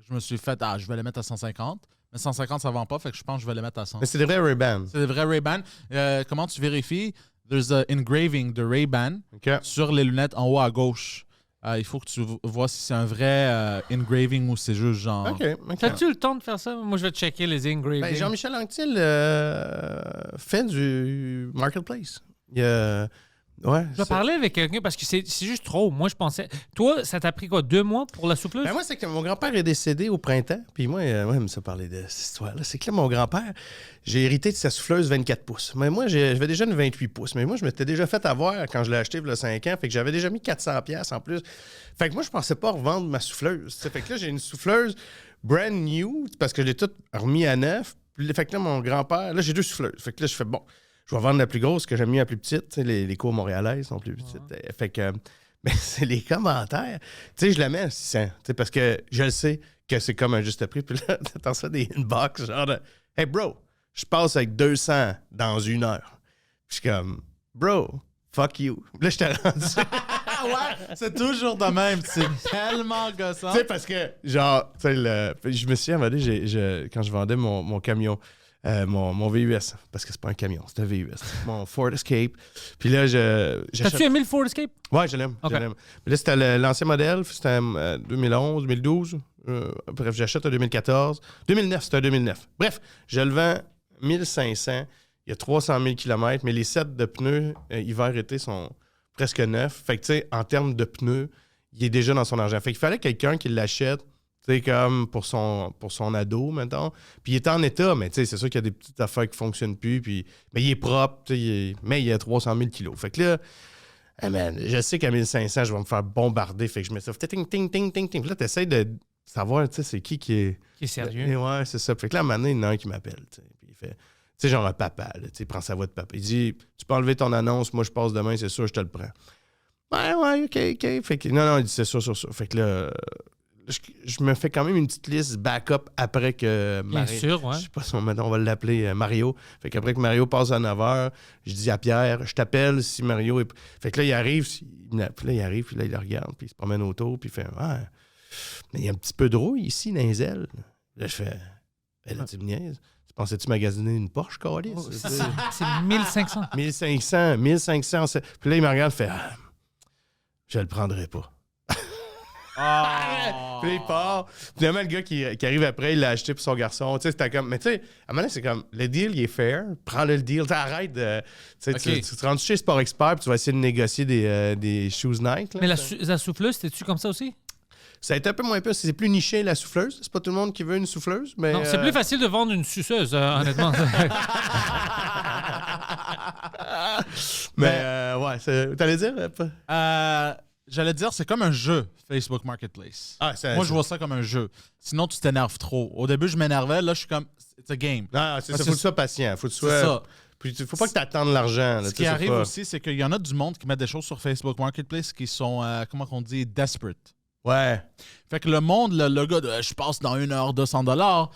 Je me suis fait, je vais les mettre à 150. Mais 150, ça ne vend pas, fait que je pense que je vais les mettre à 100. Mais c'est des vrais Ray-Ban. C'est des vrais Ray-Ban. Comment tu vérifies? There's an engraving de Ray-Ban sur les lunettes en haut à gauche. Il faut que tu vois si c'est un vrai engraving ou c'est juste genre... OK. T'as-tu le temps de faire ça? Moi, je vais checker les engravings. Ben, Jean-Michel Anctil fait du Marketplace. Il ouais, je vais parler avec quelqu'un parce que c'est juste trop. Moi, je pensais... Toi, ça t'a pris quoi, 2 mois pour la souffleuse? Ben moi, c'est que mon grand-père est décédé au printemps. Puis moi, j'aime ça parler de cette histoire-là. C'est que là, mon grand-père, j'ai hérité de sa souffleuse 24 pouces. Mais moi, j'avais déjà une 28 pouces. Mais moi, je m'étais déjà fait avoir quand je l'ai acheté il y a 5 ans. Fait que j'avais déjà mis 400$ en plus. Fait que moi, je pensais pas revendre ma souffleuse. Fait que là, j'ai une souffleuse brand new parce que je l'ai toute remis à neuf. Puis, fait que là, mon grand-père... Là, j'ai 2 souffleuses. Fait que là, je fais bon... Je vais vendre la plus grosse, que j'aime mieux la plus petite. Les cours montréalaises sont plus petites. Fait que, mais c'est les commentaires. Tu sais, je la mets à 600. Parce que je le sais que c'est comme un juste prix. Puis là, t'entends ça des inbox, genre de hey bro, je passe avec 200 dans 1 heure. Puis je suis comme bro, fuck you. Là, je t'ai rendu. Ouais, c'est toujours de même. C'est tellement gossant. Tu sais, parce que, genre, tu sais, je me suis dit, quand je vendais mon camion. Mon VUS, parce que c'est pas un camion, c'est un VUS. Mon Ford Escape. Puis là, T'as-tu aimé le Ford Escape? Ouais, je l'aime. Okay. Mais là, c'était l'ancien modèle, c'était 2011, 2012. Bref, j'achète un 2014. 2009, c'était un 2009. Bref, je le vends 1500. Il y a 300 000 km, mais les sets de pneus hiver-été sont presque neufs. Fait que, tu sais, en termes de pneus, il est déjà dans son argent. Fait qu'il fallait quelqu'un qui l'achète. C'est comme pour son ado, mettons. Puis il est en état, mais c'est sûr qu'il y a des petites affaires qui ne fonctionnent plus. Mais il est propre, mais il a 300 000 kilos. Fait que là, je sais qu'à 1500, je vais me faire bombarder. Fait que je mets ça. Ting, ting, ting, ting, ting. Puis là, tu essaies de savoir, c'est qui est... Qui est sérieux. Et ouais, c'est ça. Fait que là, à un moment donné, il y en a un qui m'appelle. Puis il fait, genre un papa, là, il prend sa voix de papa. Il dit, tu peux enlever ton annonce, moi je passe demain, c'est sûr, je te le prends. Ouais, OK. Fait que non, il dit, c'est sûr. Fait que là... Je me fais quand même une petite liste backup après que Bien sûr, ouais. Je sais pas si on va l'appeler Mario. Fait qu'après que Mario passe à 9h, je dis à Pierre, je t'appelle si Mario est... Fait que là, il arrive, puis là, il le regarde, puis il se promène autour, puis il fait mais il y a un petit peu de rouille ici dans les ailes. Là, je fais là, tu me niaises. Tu pensais-tu magasiner une Porsche, Calis? C'est 1500. 1500. Puis là, il me regarde, il fait je le prendrai pas. Puis là, il part. Finalement, le gars qui arrive après, il l'a acheté pour son garçon. Tu sais, c'était comme... Mais tu sais, à un moment donné, c'est comme... Le deal, il est fair. Prends-le le deal. T'sais, arrête de... Tu te rends chez Sport Expert puis tu vas essayer de négocier des shoes Nike. Là, Mais la souffleuse, c'était-tu comme ça aussi? Ça a été un peu moins peu. C'est plus niché, la souffleuse. C'est pas tout le monde qui veut une souffleuse, mais... Non, c'est plus facile de vendre une suceuse, honnêtement. Mais ouais, t'allais dire? J'allais dire, c'est comme un jeu, Facebook Marketplace. Moi, je vois ça comme un jeu. Sinon, tu t'énerves trop. Au début, je m'énervais. Là, je suis comme, it's a game. Non, c'est ça. Faut que tu sois patient. Faut que tu sois... C'est ça. Puis, faut pas que tu attendes l'argent. Là, Ce qui arrive aussi, c'est qu'il y en a du monde qui met des choses sur Facebook Marketplace qui sont, comment on dit, desperate. Ouais. Fait que le monde, le gars de je passe dans 1 heure $200.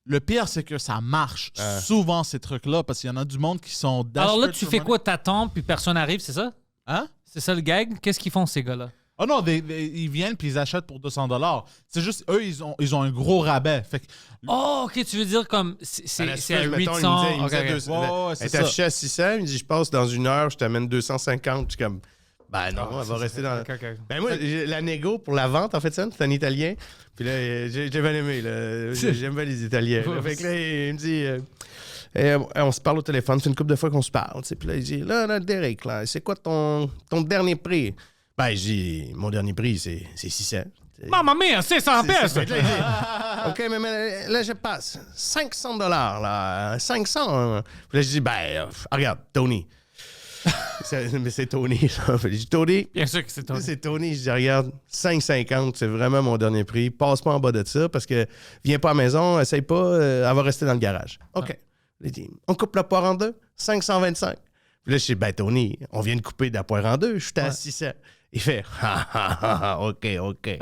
Le pire, c'est que ça marche souvent, ces trucs-là, parce qu'il y en a du monde qui sont desperate. Alors là, tu fais quoi? T'attends, puis personne n'arrive, c'est ça? Hein? C'est ça le gag? Qu'est-ce qu'ils font, ces gars-là? Oh non, ils viennent puis ils achètent pour $200. C'est juste, eux, ils ont un gros rabais. Fait que, Oh, OK, tu veux dire comme... C'est à 800... Il me disait, elle est affichée à 600. Il me dit, je passe dans 1 heure, je t'amène 250. Je suis comme... Ben non, elle va rester dans... Ben moi, la négo pour la vente, en fait, c'est un Italien. Puis là, j'ai bien aimé. J'aime bien les Italiens. Là. Fait que là, il me dit... on se parle au téléphone, c'est une couple de fois qu'on se parle. Puis là, il dit, là, Derek, là, c'est quoi ton dernier prix? Ben, je dis, mon dernier prix, c'est 600. Mamma mia, 600 pièces! OK, mais là, je passe $500, là. 500. Puis là, je dis, ben, regarde, Tony. Mais c'est Tony, ça. Je dis, Tony. Bien sûr que c'est Tony. C'est Tony. Je dis, regarde, 5,50, c'est vraiment mon dernier prix. Passe pas en bas de ça parce que viens pas à la maison, essaye pas, elle va rester dans le garage. OK. Il dit, on coupe la poire en deux, 525. Puis là, je dis, ben, Tony, on vient de couper de la poire en deux, je suis à 600. Il fait, OK. OK.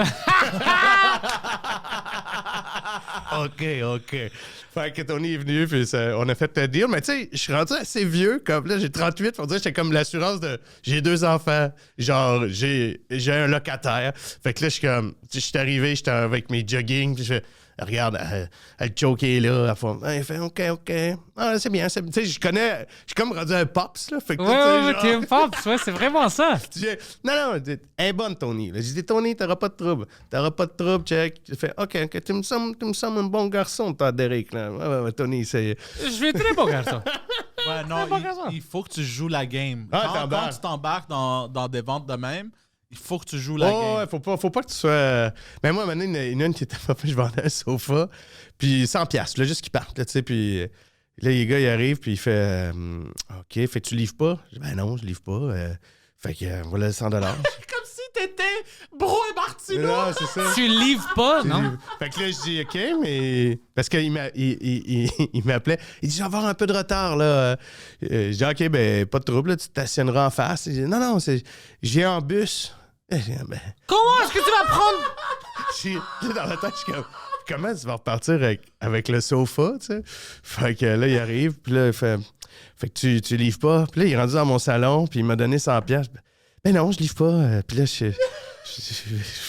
Fait que Tony est venu, puis on a fait le deal. Mais tu sais, je suis rendu assez vieux. Comme là, j'ai 38. Faut dire, j'étais comme l'assurance de j'ai 2 enfants. Genre, j'ai un locataire. Fait que là, je suis comme, je suis arrivé, j'étais avec mes jogging, puis je fais, regarde, elle choquait là. Il fait, OK. Ah, c'est bien. Tu sais, je suis comme rendu un pops, là. Fait que, Ouais, t'es un pops, ouais, c'est vraiment ça. Non, elle est bonne, Tony. J'ai dit, Tony, t'auras pas de trouble. Check. J'ai fait, OK. Tu me sembles un bon garçon, toi, Derek, là. Ouais, Tony, c'est... Je suis un très bon garçon. ouais, non, il faut que tu joues la game. Quand tu t'embarques dans des ventes de même, il faut que tu joues la game. Ouais, faut pas que tu sois... Mais moi, maintenant, il y en a une qui était pas... Je vendais un sofa, puis 100$, là, juste qu'il parte, tu sais, puis... Là, les gars, ils arrivent, puis il fait OK, fait que tu livres pas? Je dis, ben non, je livre pas. Fait que voilà $100. Comme si t'étais Bro et Martino! Non, c'est ça. Tu livres pas, non? Fait que là, je dis OK, mais. Parce qu'il m'appelait. Il dit, je vais avoir un peu de retard, là. Je dis, OK, ben, pas de trouble, là, tu t'assèneras en face. Il dit, non, je viens en bus. Je dis, ben. Comment est-ce que tu vas prendre? Dans la tête, je suis comme. Comment tu vas repartir avec le sofa, tu sais? Fait que là, il arrive, puis là, il fait que tu livres pas. Puis là, il est rendu dans mon salon, puis il m'a donné 100$. Ben non, je livre pas. Puis là, je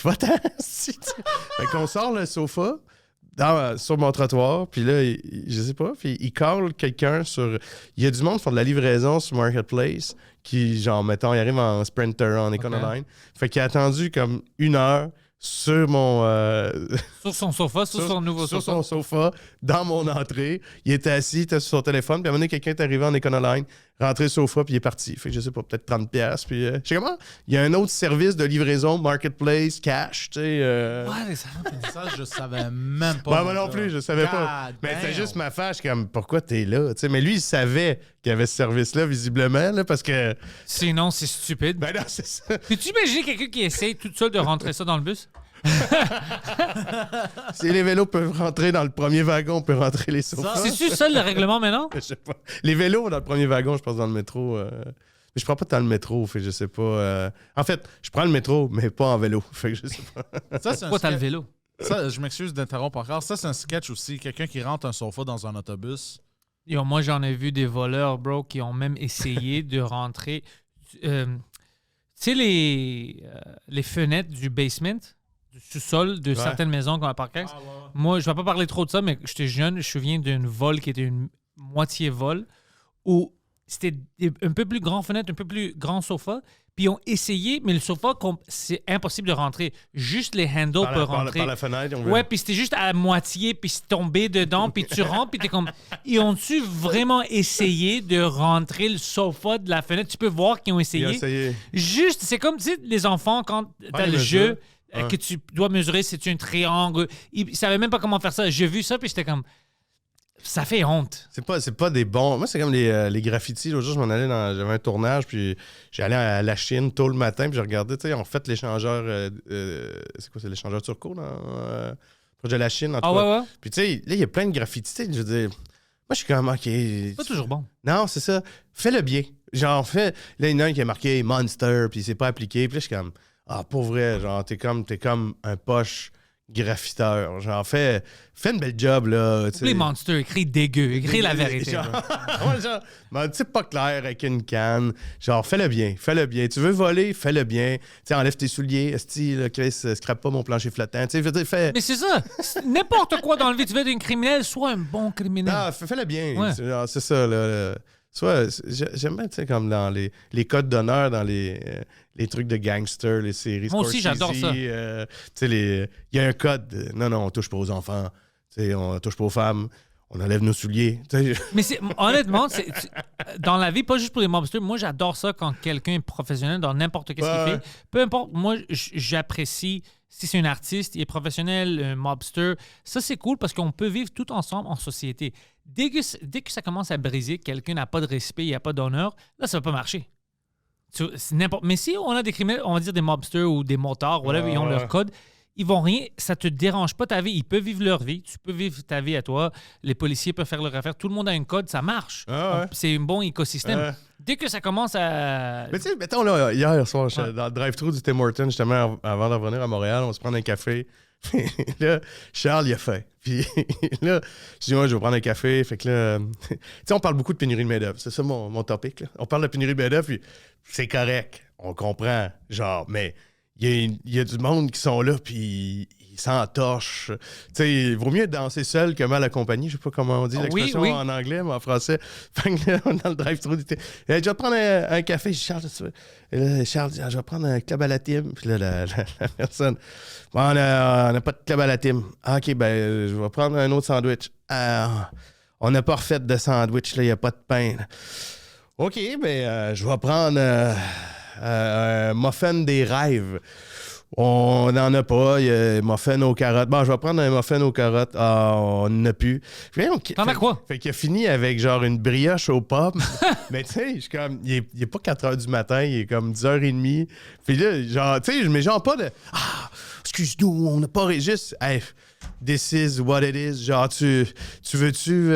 va-t'en. Fait qu'on sort le sofa sur mon trottoir, puis là, je sais pas, puis il call quelqu'un sur... Il y a du monde qui font de la livraison sur Marketplace, qui, genre, mettons, il arrive en Sprinter, en Econoline. Fait qu'il a attendu comme 1 heure sur mon... Sur son sofa, sur son nouveau sofa. Sur son sofa, dans mon entrée. Il était assis, il était sur son téléphone. Puis à un moment donné, quelqu'un est arrivé en Econoline, rentré sur le sofa, puis il est parti. Fait que je sais pas, peut-être 30$. Puis je sais comment? Il y a un autre service de livraison, Marketplace, Cash, tu sais. Ouais, ça, je savais même pas. Moi non plus, je savais pas. Mais c'est juste ma fâche, comme, pourquoi t'es là? Tu sais, mais lui, il savait qu'il y avait ce service-là, visiblement, là, parce que... Sinon, c'est stupide. Ben non, c'est ça. Peux-tu imaginer quelqu'un qui essaye toute seule de rentrer ça dans le bus? Si les vélos peuvent rentrer dans le premier wagon, on peut rentrer les sofas. C'est-tu ça le règlement maintenant? Je sais pas. Les vélos dans le premier wagon, je pense dans le métro. Mais je prends pas dans le métro, fait que je sais pas. En fait, je prends le métro, mais pas en vélo. Fait que je sais pas. Ça, c'est Pourquoi t'as le vélo? Ça, je m'excuse d'interrompre encore. Ça, c'est un sketch aussi. Quelqu'un qui rentre un sofa dans un autobus. Yo, moi, j'en ai vu des voleurs, bro, qui ont même essayé de rentrer. Tu sais, les fenêtres du basement, du sous-sol de certaines maisons comme à Parkex. Moi, je vais pas parler trop de ça, mais j'étais jeune, je me souviens d'une vol qui était une moitié vol où c'était un peu plus grand fenêtre, un peu plus grand sofa. Puis ils ont essayé, mais le sofa, c'est impossible de rentrer. Juste les handles peuvent rentrer. Par la fenêtre. Ouais, puis c'était juste à moitié, puis c'est tombé dedans, puis tu rentres, puis t'es comme... Ils ont-tu vraiment essayé de rentrer le sofa de la fenêtre? Tu peux voir qu'ils ont essayé. Ils ont essayé. Juste, c'est comme, tu sais, les enfants, quand t'as le jeu que tu dois mesurer, c'est un triangle. Ils savaient même pas comment faire ça. J'ai vu ça, puis j'étais comme... Ça fait honte. C'est pas des bons. Moi, c'est comme les graffitis. L'autre jour, je m'en allais j'avais un tournage, puis j'allais à la Chine tôt le matin, puis je regardais, tu sais, on fait l'échangeur. C'est quoi, c'est l'échangeur turco, proche de la Chine, en tout cas. Ouais. Puis, tu sais, là, il y a plein de graffitis, tu sais, je veux dire. Moi, je suis comme, OK. C'est pas toujours bon. Non, c'est ça. Fais-le bien. Genre, là, il y en a un qui a marqué Monster, puis c'est pas appliqué. Puis là, je suis comme, pour vrai, genre, t'es comme un poche graffiteur. Genre, fais une belle job, là. Les monsters, écris dégueu, écris la vérité. Genre, tu sais, pas clair avec une canne. Genre, fais-le bien. Tu veux voler, fais-le bien. Tu sais, enlève tes souliers. Esti, Chris, scrape pas mon plancher flottant. Tu sais, je veux dire, fais. Mais c'est ça. N'importe quoi dans le vie, tu veux être un criminel, sois un bon criminel. Non, fais-le bien. Ouais. C'est ça, là. Soit, j'aime bien, tu sais, comme dans les codes d'honneur, dans les trucs de gangsters, les séries. Moi aussi, j'adore ça. Tu sais, il y a un code. Non, on touche pas aux enfants. Tu sais, on touche pas aux femmes. On enlève nos souliers. Mais honnêtement, dans la vie, pas juste pour les mobsters, moi, j'adore ça quand quelqu'un est professionnel dans n'importe qu'est-ce qu'il fait. Peu importe, moi, j'apprécie si c'est un artiste, il est professionnel, un mobster. Ça, c'est cool parce qu'on peut vivre tout ensemble en société. Dès que ça commence à briser, quelqu'un n'a pas de respect, il n'y a pas d'honneur, là, ça va pas marcher. Mais si on a des criminels, on va dire des mobsters ou des motards, whatever, ils ont leur code, ils vont rien, ça te dérange pas ta vie. Ils peuvent vivre leur vie, tu peux vivre ta vie à toi, les policiers peuvent faire leur affaire, tout le monde a un code, ça marche. C'est un bon écosystème. Dès que ça commence à... Mais tu sais, mettons, là, hier soir, dans le drive-thru du Tim Hortons, justement, avant de revenir à Montréal, on se prend un café. Là, Charles, il a faim. Puis là, je dis, moi, je vais prendre un café. Fait que là, tu sais, on parle beaucoup de pénurie de main-d'œuvre. C'est ça mon topic, là. On parle de pénurie de main-d'œuvre, puis c'est correct. On comprend. Genre, mais il y a du monde qui sont là, puis ils s'entorchent. Tu sais, il vaut mieux danser seul que mal accompagné. Je sais pas comment on dit l'expression en anglais, mais en français. Fait que là, dans le drive-thru, je vais te prendre un café. Je dis, Charles, tu veux? Et là, Charles dit, je vais prendre un club à la team. Puis là, la personne, bon, on n'a pas de club à la team. OK, ben, je vais prendre un autre sandwich. On n'a pas refait de sandwich, là, il n'y a pas de pain. Là. OK, ben, je vais prendre un muffin des rêves. On n'en a pas. Il y a un muffin aux carottes. Bon, je vais prendre un muffin aux carottes. On n'en a plus. T'en as quoi? Fait qu'il a fini avec genre une brioche aux pommes. Mais tu sais, je suis comme, il est pas 4 h du matin, il est comme 10 h 30. Puis là, genre, tu sais, je mets genre pas de excuse-nous, on n'a pas juste. Hey, this is what it is. Genre, tu veux-tu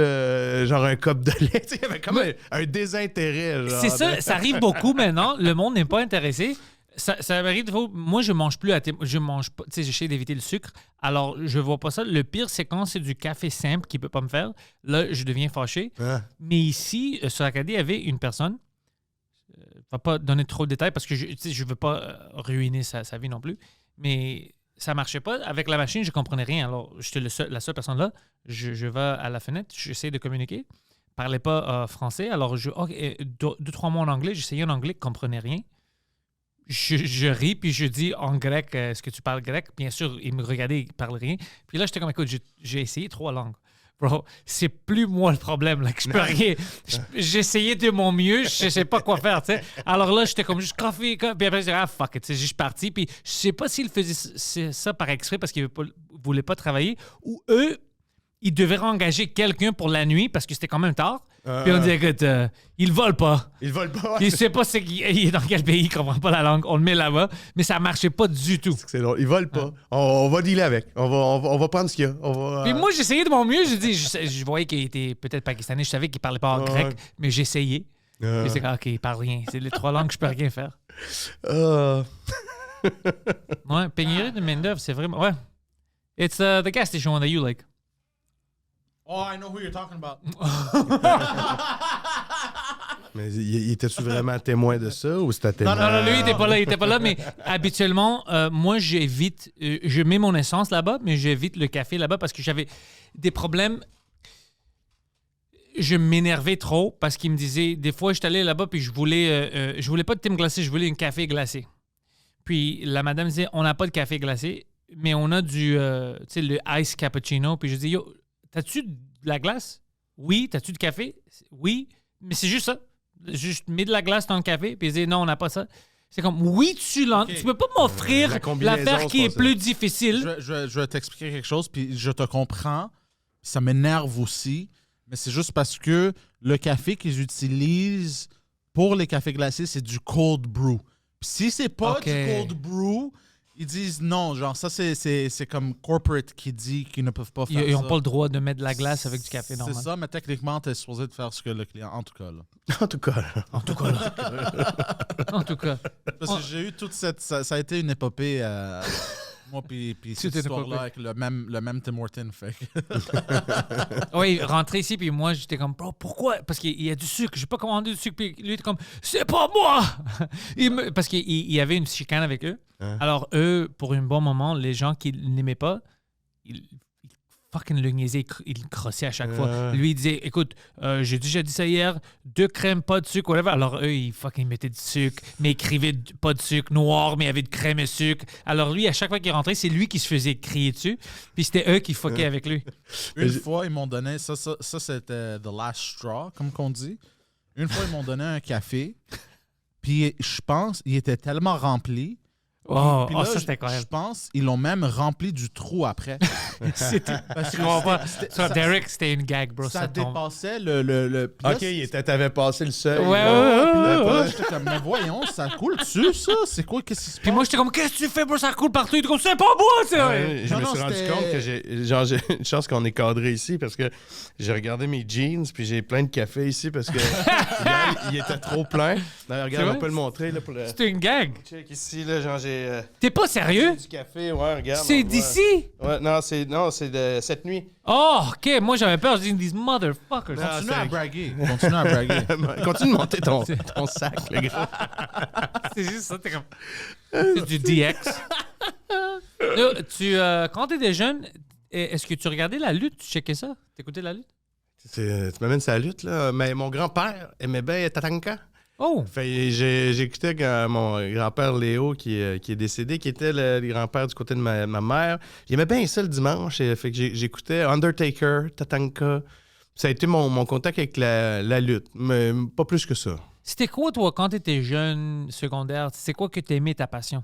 genre un cup de lait? Tu sais, il y avait comme un désintérêt. Genre, c'est ça, ça arrive beaucoup maintenant. Le monde n'est pas intéressé. Ça arrive, moi, je mange plus je mange pas, tu sais, j'essaie d'éviter le sucre. Alors, je vois pas ça. Le pire, c'est quand c'est du café simple qu'il peut pas me faire. Là, je deviens fâché. Mais ici, sur l'Acadie, il y avait une personne. Je ne vais pas donner trop de détails parce que je ne veux pas ruiner sa vie non plus. Mais ça marchait pas. Avec la machine, je comprenais rien. Alors, j'étais la seule personne là. Je vais à la fenêtre, j'essaie de communiquer. Je parlais pas français. Alors, 2-3 mots en anglais. J'essayais en anglais, je comprenais rien. Je ris, puis je dis en grec, est-ce que tu parles grec? Bien sûr, il me regardait, il ne parlait rien. Puis là, j'étais comme, écoute, j'ai essayé 3 langues. Bro, c'est plus moi le problème, là, que je peux rien. J'ai essayé de mon mieux, je sais pas quoi faire, tu sais. Alors là, j'étais comme juste café, puis après, je disais, fuck it, je suis parti. Puis je sais pas s'il faisait ça par exprès parce qu'il voulait pas travailler, ou eux, ils devaient engager quelqu'un pour la nuit parce que c'était quand même tard. Puis on dit, écoute, il vole pas. Il vole pas. Il sait pas il est dans quel pays, il comprend pas la langue. On le met là-bas. Mais ça marchait pas du tout. C'est drôle. Il vole pas. On va dealer avec. On va prendre ce qu'il y a. Puis moi, j'essayais de mon mieux. Je voyais qu'il était peut-être pakistanais. Je savais qu'il parlait pas en grec, mais j'essayais. Puis c'est comme, OK, il parle rien. C'est les 3 langues que je peux rien faire. Ouais, pénurie de main-d'œuvre, c'est vraiment. Ouais. It's the gas station one that you like. Oh, I know who you're talking about. Mais il était-tu vraiment témoin de ça ou c'était témoin? Non, lui, il était pas là, mais habituellement, moi, j'évite, je mets mon essence là-bas, mais j'évite le café là-bas parce que j'avais des problèmes. je m'énervais trop parce qu'il me disait, des fois, j'étais allé là-bas puis je voulais pas de thym glacé, je voulais un café glacé. Puis la madame disait, on n'a pas de café glacé, mais on a du, tu sais, le ice cappuccino. Puis je dis, yo, t'as-tu de la glace? Oui. T'as-tu du café? Oui. Mais c'est juste ça. Juste mets de la glace dans le café. Puis il dit, non, on n'a pas ça. C'est comme, oui, tu peux pas m'offrir La combinaison, l'affaire qui est c'est plus difficile. Je vais t'expliquer quelque chose, puis je te comprends. Ça m'énerve aussi, mais c'est juste parce que le café qu'ils utilisent pour les cafés glacés, c'est du cold brew. Puis si c'est pas Ok. du cold brew, ils disent non. Genre, ça, c'est comme corporate qui dit qu'ils ne peuvent pas faire ça. Ils n'ont pas le droit de mettre de la glace avec du café normal. C'est ça, mais techniquement, tu es supposé de faire ce que le client... En tout cas, là. En tout cas. En tout cas. Parce que j'ai eu toute cette... Ça a été une épopée... moi, puis cette C'était histoire-là pas avec le même Tim Horton. Fait que- Oui, rentrer ici, puis moi, j'étais comme, bro, pourquoi? Parce qu'il y a du sucre, j'ai pas commandé du sucre. Puis lui, il était comme, c'est pas moi! Parce qu'il y avait une chicane avec eux. Hein? Alors, eux, pour un bon moment, les gens qui l'aimaient pas, ils fucking le niaisaient, ils le crossaient à chaque fois. Lui, il disait, écoute, j'ai déjà dit ça hier, 2 crèmes, pas de sucre, whatever. Alors, eux, ils fucking mettaient du sucre, mais écrivaient pas de sucre noir, mais il y avait de crème et sucre. Alors, lui, à chaque fois qu'il rentrait, c'est lui qui se faisait crier dessus. Puis c'était eux qui fuckaient avec lui. Une fois, ils m'ont donné... Ça c'était the last straw, comme qu'on dit. Une fois, ils m'ont donné un café. Puis, je pense, il était tellement rempli. Oh, Puis là, ça, c'était je incroyable. pense ils l'ont même rempli du trou après. C'était... Parce que Je comprends pas. c'était- Ça, ça- Derek, c'était une gag, bro. ça Ça tombe. dépassait le puis là, OK, t'avais passé le seuil. Ouais, là. ouais, puis là, ouais, ouais. j'étais comme, mais voyons, ça coule dessus, ça? C'est quoi? Qu'est-ce qui se passe? Puis moi, j'étais comme, qu'est-ce que tu fais, bro? Ça coule partout. Il était comme, c'est pas moi, c'est Ouais, je Non, me non, suis rendu c'était- compte que j'ai une chance qu'on est cadré ici parce que j'ai regardé mes jeans puis j'ai plein de café ici parce que hier, il était trop plein. D'ailleurs, regarde, vrai? on peut le montrer là, pour le C'était une gag. check ici là, genre j'ai T'es pas sérieux? du café, ouais, regarde. C'est on voit. d'ici? Ouais, non, c'est de cette nuit. Oh, OK. Moi, j'avais peur. Je dis, these motherfuckers. Non. Continue c'est- à braguer. Continue à braguer. Continue de monter ton sac, le gars. C'est juste ça. T'es comme... C'est du DX. Là, quand t'étais jeune, est-ce que tu regardais la lutte? Tu checkais ça? T'écoutais la lutte? Tu m'amènes sa lutte là, mais mon grand-père aimait bien Tatanka. Oh! Fait, j'écoutais quand mon grand-père Léo, qui est décédé, qui était le grand-père du côté de ma mère. Il aimait bien ça le dimanche. Fait que j'écoutais Undertaker, Tatanka. Ça a été mon contact avec la lutte, mais pas plus que ça. C'était quoi, toi, quand t'étais jeune, secondaire? C'est quoi que t'aimais, ta passion?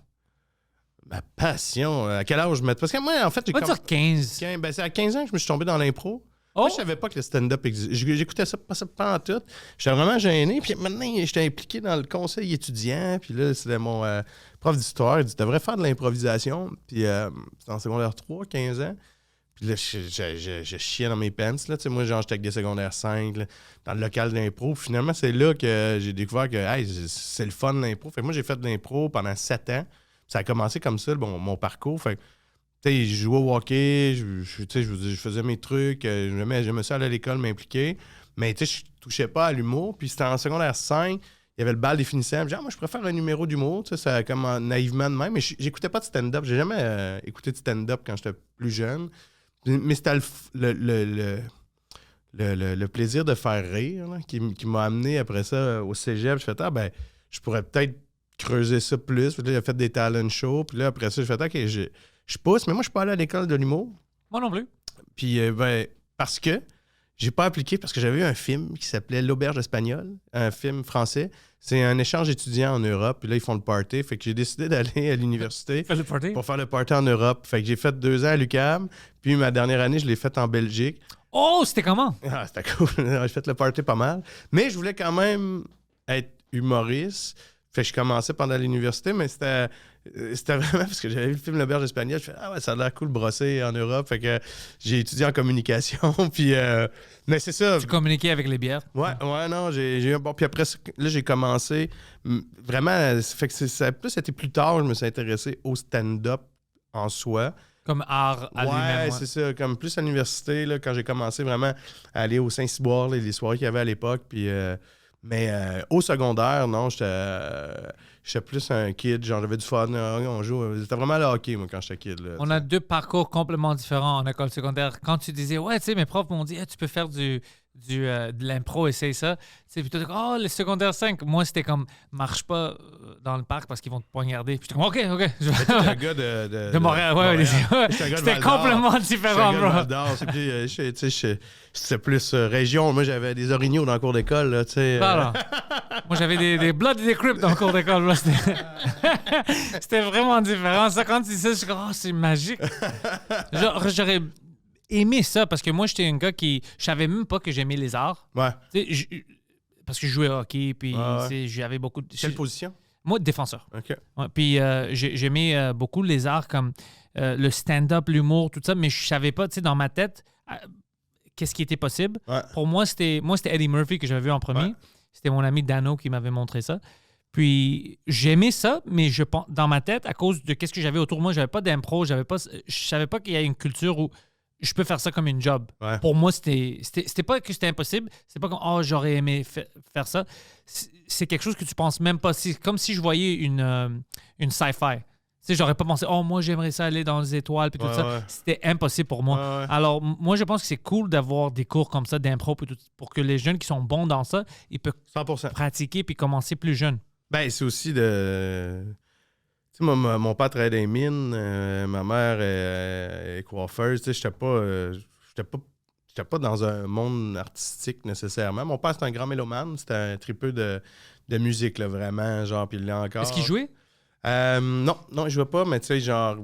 Ma passion, à quel âge je me... Parce que moi, en fait, j'ai On va dire 15. Ben, c'est à 15 ans que je me suis tombé dans l'impro. Oh! Moi, je savais pas que le stand-up existait. J'écoutais ça pas en tout. J'étais vraiment gêné. Puis maintenant, j'étais impliqué dans le conseil étudiant. Puis là, c'était mon prof d'histoire. Il dit, tu devrais faire de l'improvisation. Puis c'était en secondaire 3, 15 ans. Puis là, je chiais dans mes pants. Là. Tu sais, moi, genre, j'étais avec des secondaires 5, là, dans le local d'impro. Puis finalement, c'est là que j'ai découvert que hey, c'est le fun, l'impro. Fait que moi, j'ai fait de l'impro pendant 7 ans. Puis ça a commencé comme ça, mon parcours. Fait que, tu sais, je jouais au hockey, je faisais mes trucs, j'aimais ça aller à l'école, m'impliquer. Mais tu sais, je touchais pas à l'humour. Puis c'était en secondaire 5, il y avait le bal des finissants. Genre, moi, je préfère un numéro d'humour, tu sais, ça comme naïvement de même. Mais j'écoutais pas de stand-up. J'ai jamais écouté de stand-up quand j'étais plus jeune. Mais c'était le plaisir de faire rire là, qui m'a amené après ça au cégep. Je fais, ben, je pourrais peut-être creuser ça plus. Puis là, j'ai fait des talent shows. Puis là, après ça, je fais, OK, je pousse, mais moi, je suis pas allé à l'école de l'humour. Moi non plus. Puis, ben, parce que j'ai pas appliqué, parce que j'avais eu un film qui s'appelait L'Auberge espagnole, un film français. C'est un échange étudiant en Europe. Puis là, ils font le party. Fait que j'ai décidé d'aller à l'université Fais le party. pour faire le party en Europe. Fait que j'ai fait 2 ans à l'UQAM. Puis ma dernière année, je l'ai faite en Belgique. Oh, c'était comment? Ah, c'était cool. J'ai fait le party pas mal. Mais je voulais quand même être humoriste. Fait que je commençais pendant l'université, mais c'était vraiment parce que j'avais vu le film L'Auberge espagnole. Je fais, ah ouais, ça a l'air cool brosser en Europe. Fait que j'ai étudié en communication. Puis, mais c'est ça. Tu communiquais avec les bières. Ouais, non, j'ai eu un bon. Puis après, là, j'ai commencé. Vraiment, ça fait que ça a plus été plus tard, je me suis intéressé au stand-up en soi. Comme art à lui-même. Ouais, c'est ça. Comme plus à l'université, là, quand j'ai commencé vraiment à aller au Saint-Cyboire, les soirées qu'il y avait à l'époque. Puis, mais au secondaire, non, j'étais plus un kid, genre j'avais du fun, on joue. C'était vraiment le hockey, moi, quand j'étais kid. Là, On a 2 parcours complètement différents en école secondaire. Quand tu disais, ouais, tu sais, mes profs m'ont dit, tu peux faire de l'impro, essaye ça. Tu sais, puis toi, oh, le secondaire 5. Moi, c'était comme, marche pas dans le parc parce qu'ils vont te poignarder. Puis j'étais comme, OK. J'étais un gars de Montréal, ouais. C'était complètement différent, bro. C'était plus région. Moi, j'avais des orignaux dans le cours d'école, là, tu sais. Voilà. Moi, j'avais des Bloods et des Crips dans le cours d'école. Là. C'était vraiment différent. Ça, quand tu dis ça, je suis comme, oh, c'est magique. Genre, j'aurais aimé ça parce que moi, j'étais un gars qui. Je savais même pas que j'aimais les arts. Ouais. Parce que je jouais au hockey, puis j'avais beaucoup de. Quelle position? Moi, défenseur. OK. Ouais, puis j'aimais beaucoup les arts comme le stand-up, l'humour, tout ça, mais je savais pas, tu sais, dans ma tête, qu'est-ce qui était possible. Ouais. Pour moi, c'était Eddie Murphy que j'avais vu en premier. Ouais. C'était mon ami Dano qui m'avait montré ça. Puis j'aimais ça, mais dans ma tête, à cause de qu'est-ce que j'avais autour de moi, j'avais pas d'impro, je savais pas qu'il y a une culture où je peux faire ça comme une job. Ouais. Pour moi, c'était pas que c'était impossible. C'est pas comme, j'aurais aimé faire ça. C'est quelque chose que tu penses même pas. C'est comme si je voyais une sci-fi. Tu sais, j'aurais pas pensé, moi, j'aimerais ça aller dans les étoiles, puis tout ça. Ouais. C'était impossible pour moi. Ouais. Alors, moi, je pense que c'est cool d'avoir des cours comme ça d'impro pour que les jeunes qui sont bons dans ça, ils peuvent 100%. pratiquer puis commencer plus jeunes. Ben, c'est aussi de... Tu sais, mon père travaillait dans les mines, ma mère est coiffeuse. Tu sais, j'étais pas dans un monde artistique nécessairement. Mon père, c'était un grand mélomane. C'était un tripeux de musique, là, vraiment, genre, puis il l'est encore. Est-ce qu'il jouait? Non, il jouait pas, mais tu sais, genre,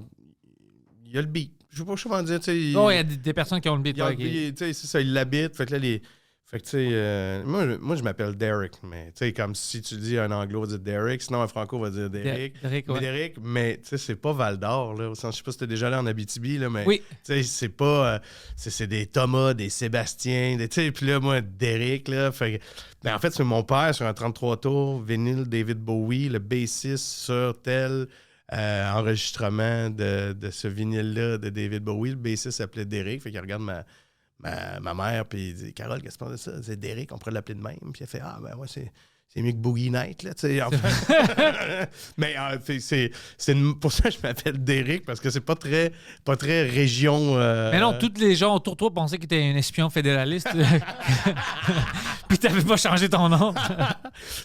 il y a le beat. Je sais pas comment dire, tu sais. Il y a des personnes qui ont le beat. Tu sais, c'est ça, il l'habite. Fait que là, Fait que, tu sais, moi, je m'appelle Derek, mais tu sais, comme si tu dis un anglo, va dire Derek, sinon un franco va dire Derek. Derek, mais tu sais, c'est pas Val d'Or, là. Au sens, je sais pas si t'es déjà allé en Abitibi, là, mais oui. Tu sais, c'est pas. C'est des Thomas, des Sébastien, tu sais, puis là, moi, Derek, là. Fait que, en fait, c'est mon père sur un 33 tours, vinyle David Bowie, le bassiste sur tel enregistrement de ce vinyle-là de David Bowie. Le bassiste s'appelait Derek, fait qu'il regarde ma mère, puis il dit « Carole, qu'est-ce que tu penses de ça? C'est Derek, on pourrait l'appeler de même. » Puis elle fait « Ah, ben ouais, c'est mieux que Boogie Night, là, tu sais. » En fait. Mais pour ça que je m'appelle Derek, parce que c'est pas très région... Mais non, tous les gens autour de toi pensaient que tu étais un espion fédéraliste. Puis t'avais pas changé ton nom.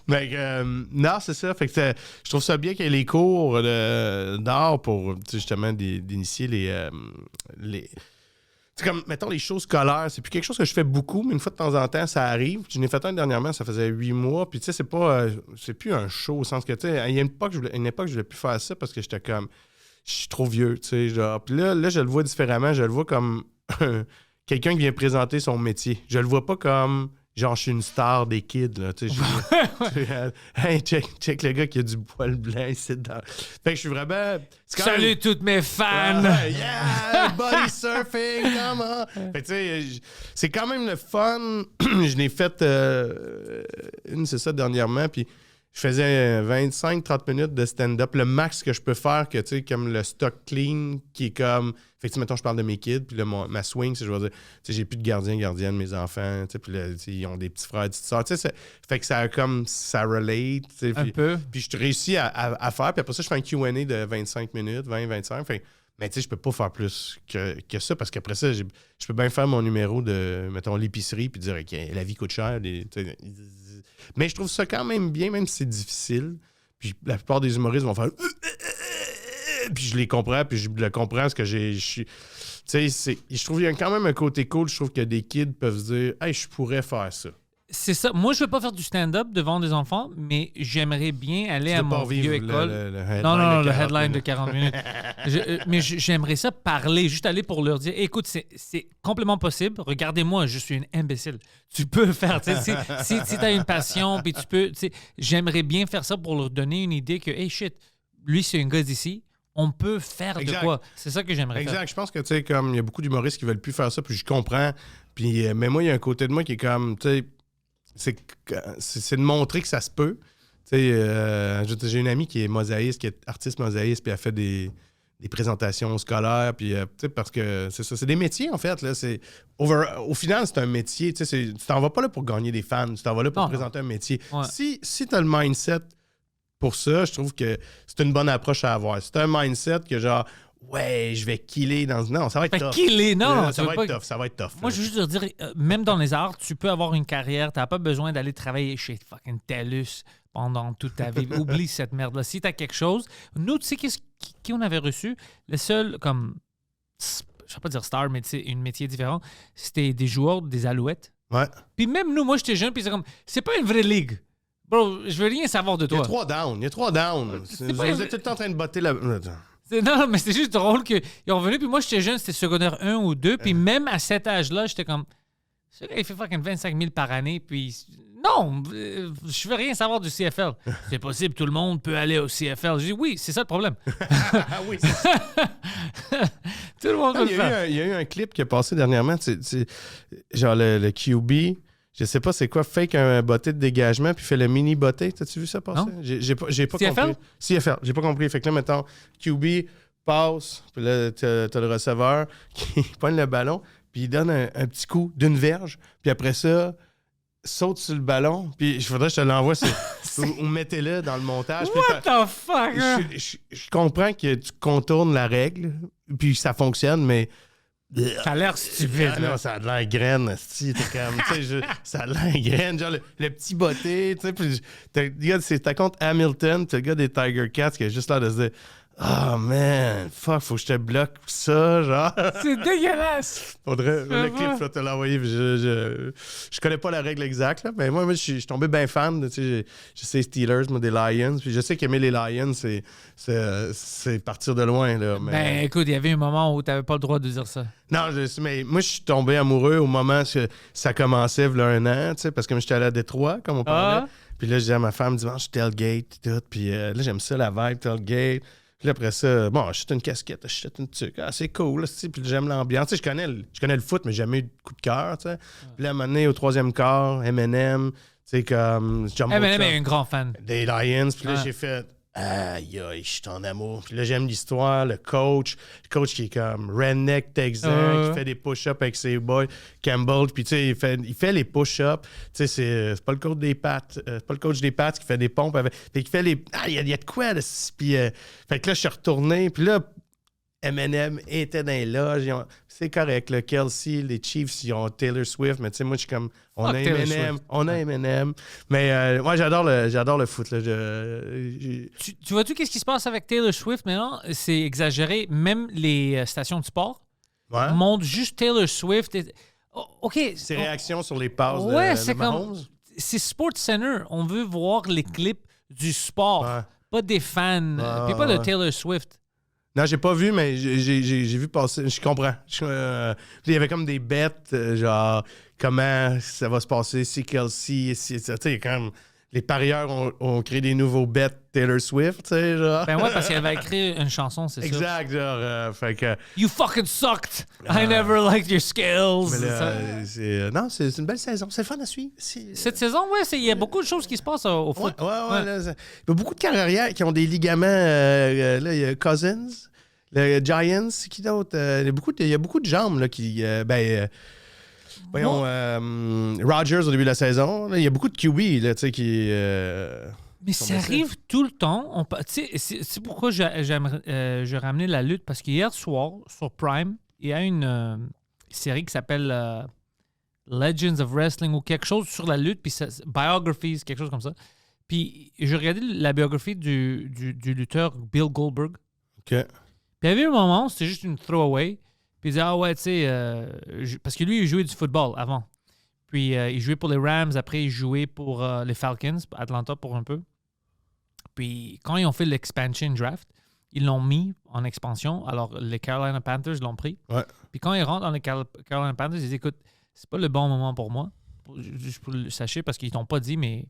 Mais non, c'est ça. Fait que je trouve ça bien qu'il y ait les cours d'art pour, justement, d'initier les c'est comme, mettons, les choses scolaires, c'est plus quelque chose que je fais beaucoup, mais une fois de temps en temps, ça arrive. Je n'ai fait un dernièrement, ça faisait 8 mois. Puis, tu sais, c'est plus un show au sens que, tu sais, il y a une époque, je voulais plus faire ça parce que j'étais comme, je suis trop vieux, tu sais, genre. Puis là, je le vois différemment. Je le vois comme quelqu'un qui vient présenter son métier. Je le vois pas comme, genre, je suis une star des kids, là, tu sais. Hey, check le gars qui a du poil blanc ici dedans. Fait que je suis vraiment... Salut toutes mes fans! Yeah! Body surfing, come on! Fait que tu sais, c'est quand même le fun. Je l'ai fait c'est ça, dernièrement, puis je faisais 25-30 minutes de stand-up. Le max que je peux faire, que tu sais, comme le stock clean, qui est comme... Fait que, mettons, je parle de mes kids, puis là, ma swing, c'est, je vais dire, tu sais, j'ai plus de gardienne, mes enfants, tu sais, puis là, ils ont des petits frères, des petites sœurs, tu sais, fait que ça relate, tu sais. Un peu. Puis je réussis à faire, puis après ça, je fais un Q&A de 25 minutes, 20-25, fait mais tu sais, je peux pas faire plus que ça, parce qu'après ça, je peux bien faire mon numéro de, mettons, l'épicerie, puis dire, OK, la vie coûte cher, mais je trouve ça quand même bien, même si c'est difficile. Puis la plupart des humoristes vont faire... Puis je les comprends, puis je le comprends, parce que tu sais, je trouve qu'il y a quand même un côté cool. Je trouve que des kids peuvent se dire « Hey, je pourrais faire ça. » C'est ça. Moi, je veux pas faire du stand-up devant des enfants, mais j'aimerais bien aller à mon vieux école. Le headline de 40 minutes. Mais j'aimerais ça parler, juste aller pour leur dire, écoute, c'est complètement possible. Regardez-moi, je suis une imbécile. Tu peux le faire. Si tu as une passion, puis tu peux... J'aimerais bien faire ça pour leur donner une idée que, hey, shit, lui, c'est un gars d'ici. On peut faire de quoi. C'est ça que j'aimerais faire. Exact. Je pense que, tu sais, comme il y a beaucoup d'humoristes qui veulent plus faire ça, puis je comprends. Puis, mais moi, il y a un côté de moi qui est comme, tu sais, c'est de montrer que ça se peut. Tu sais, j'ai une amie qui est mosaïste, qui est artiste mosaïste, puis elle fait des présentations scolaires, puis, tu sais, parce que c'est ça, c'est des métiers, en fait. Là, au final, c'est un métier. Tu sais, tu t'en vas pas là pour gagner des fans, tu t'en vas là pour présenter un métier. Ouais. Si tu as le mindset pour ça, je trouve que c'est une bonne approche à avoir. C'est un mindset que genre, ouais, je vais killer dans... Non, ça va être tough. Killer, non, ça va être tough, ça va être tough. Moi, je veux juste dire, même dans les arts, tu peux avoir une carrière, t'as pas besoin d'aller travailler chez fucking TELUS pendant toute ta vie. Oublie cette merde-là. Si t'as quelque chose... Nous, tu sais qui on avait reçu? Le seul, comme... Je vais pas dire star, mais tu sais, une métier différent, c'était des joueurs des Alouettes. Ouais. Puis même nous, moi, j'étais jeune, puis c'est comme... C'est pas une vraie ligue. Bro, je veux rien savoir de Il y toi. a 3 downs. Vous êtes tout le temps en train de botter la... Non, mais c'est juste drôle qu'ils ont venu, puis moi, j'étais jeune, c'était secondaire 1 ou 2, puis même à cet âge-là, j'étais comme... Ce gars, il fait fucking 25 000 par année, puis... Non, je veux rien savoir du CFL. C'est possible, tout le monde peut aller au CFL. Je dis oui, c'est ça le problème. Ah oui, c'est ça. Tout le monde peut le faire. Il y a eu un clip qui est passé dernièrement, genre le QB... Je sais pas c'est quoi, fake un botté de dégagement puis fait le mini botté. T'as-tu vu ça passer? Non. J'ai pas CFL? compris. CFL, j'ai pas compris. Fait que là, mettons, QB passe, puis là, t'as le receveur qui pogne le ballon, puis il donne un petit coup d'une verge, puis après ça, saute sur le ballon, puis il faudrait que je te l'envoie. Ou mettez-le dans le montage. What the fuck? Hein? Je comprends que tu contournes la règle, puis ça fonctionne, mais... Ça a l'air stupide. Ah non, ça a de l'air graine, t'es comme, ça a de l'air graine, genre le petit botté, tu sais, puis t'as contre Hamilton, t'as le gars des Tiger Cats qui a juste l'air de se dire « Oh man, fuck, faut que je te bloque ça, genre. » C'est dégueulasse. Faudrait, le clip, je vais te l'envoyer, je connais pas la règle exacte, là, mais moi je suis tombé bien fan, tu sais, je sais Steelers, moi des Lions, puis je sais qu'aimer les Lions, c'est partir de loin, là. Mais... Ben écoute, il y avait un moment où t'avais pas le droit de dire ça. Non, mais moi, je suis tombé amoureux au moment que ça commençait, il y a un an, tu sais, parce que moi, j'étais allé à Détroit, comme on parlait. Puis là, je disais à ma femme, dimanche, je tailgate, tout. Puis là, j'aime ça, la vibe, tailgate. Puis là, après ça, bon, j'achète une casquette, j'achète une truc. Ah, c'est cool, là, puis j'aime l'ambiance. Tu sais, je connais le foot, mais j'ai jamais eu de coup de cœur, tu sais. Puis là, à un moment donné, au 3e quart, M&M, tu sais, comme... M&M est un grand fan. Des Lions. Puis là, j'ai fait... Aïe, aïe, je suis en amour. Puis là, j'aime l'histoire, le coach qui est comme redneck texan, qui fait des push-ups avec ses boys, Campbell. Puis tu sais, il fait les push-ups. Tu sais, c'est pas le coach des Pats, c'est pas le coach des Pats qui fait des pompes. Puis qui fait les... Ah, il y a de quoi, là. Puis, fait que là, je suis retourné. Puis là, M&M était dans les loges. C'est correct, là. Kelsey, les Chiefs, ils ont Taylor Swift. Mais tu sais, moi, je suis comme... On a M&M. Mais moi, j'adore le foot, là. Tu vois-tu qu'est-ce qui se passe avec Taylor Swift maintenant? C'est exagéré. Même les stations de sport montrent juste Taylor Swift. OK. Ses réactions sur les passes c'est de Mahomes. C'est Sports Center. On veut voir les clips du sport, pas des fans, puis pas de Taylor Swift. Non, j'ai pas vu, mais j'ai vu passer. Je comprends. Il y avait comme des bêtes, genre, comment ça va se passer si Kelsey, tu sais, comme les parieurs ont créé des nouveaux bets Taylor Swift, tu sais, genre. Ben ouais, parce qu'elle va écrire une chanson, c'est ça. Exact, genre, fait que... You fucking sucked! I never liked your skills! Mais là, non, c'est une belle saison. C'est le fun à suivre. Cette saison, il y a beaucoup de choses qui se passent au foot. Ouais. Là, il y a beaucoup de carrières qui ont des ligaments. Là, il y a Cousins, le Giants, qui d'autre? Il y a beaucoup de jambes là, qui... voyons, Rodgers au début de la saison. Là, il y a beaucoup de QB là, qui... Mais ça arrive tout le temps. C'est pourquoi j'ai ramené la lutte, parce qu'hier soir, sur Prime, il y a une série qui s'appelle Legends of Wrestling ou quelque chose sur la lutte, puis Biographies, quelque chose comme ça. Puis j'ai regardé la biographie du lutteur Bill Goldberg. OK. Puis il y avait un moment, c'était juste une throwaway. Puis il disait, ah ouais, tu sais, parce que lui, il jouait du football avant. Puis il jouait pour les Rams, après il jouait pour les Falcons, Atlanta pour un peu. Puis quand ils ont fait l'expansion draft, ils l'ont mis en expansion. Alors les Carolina Panthers l'ont pris. Ouais. Puis quand ils rentrent dans les Carolina Panthers, ils disent, écoute, c'est pas le bon moment pour moi. Juste pour le sachez, parce qu'ils t'ont pas dit, mais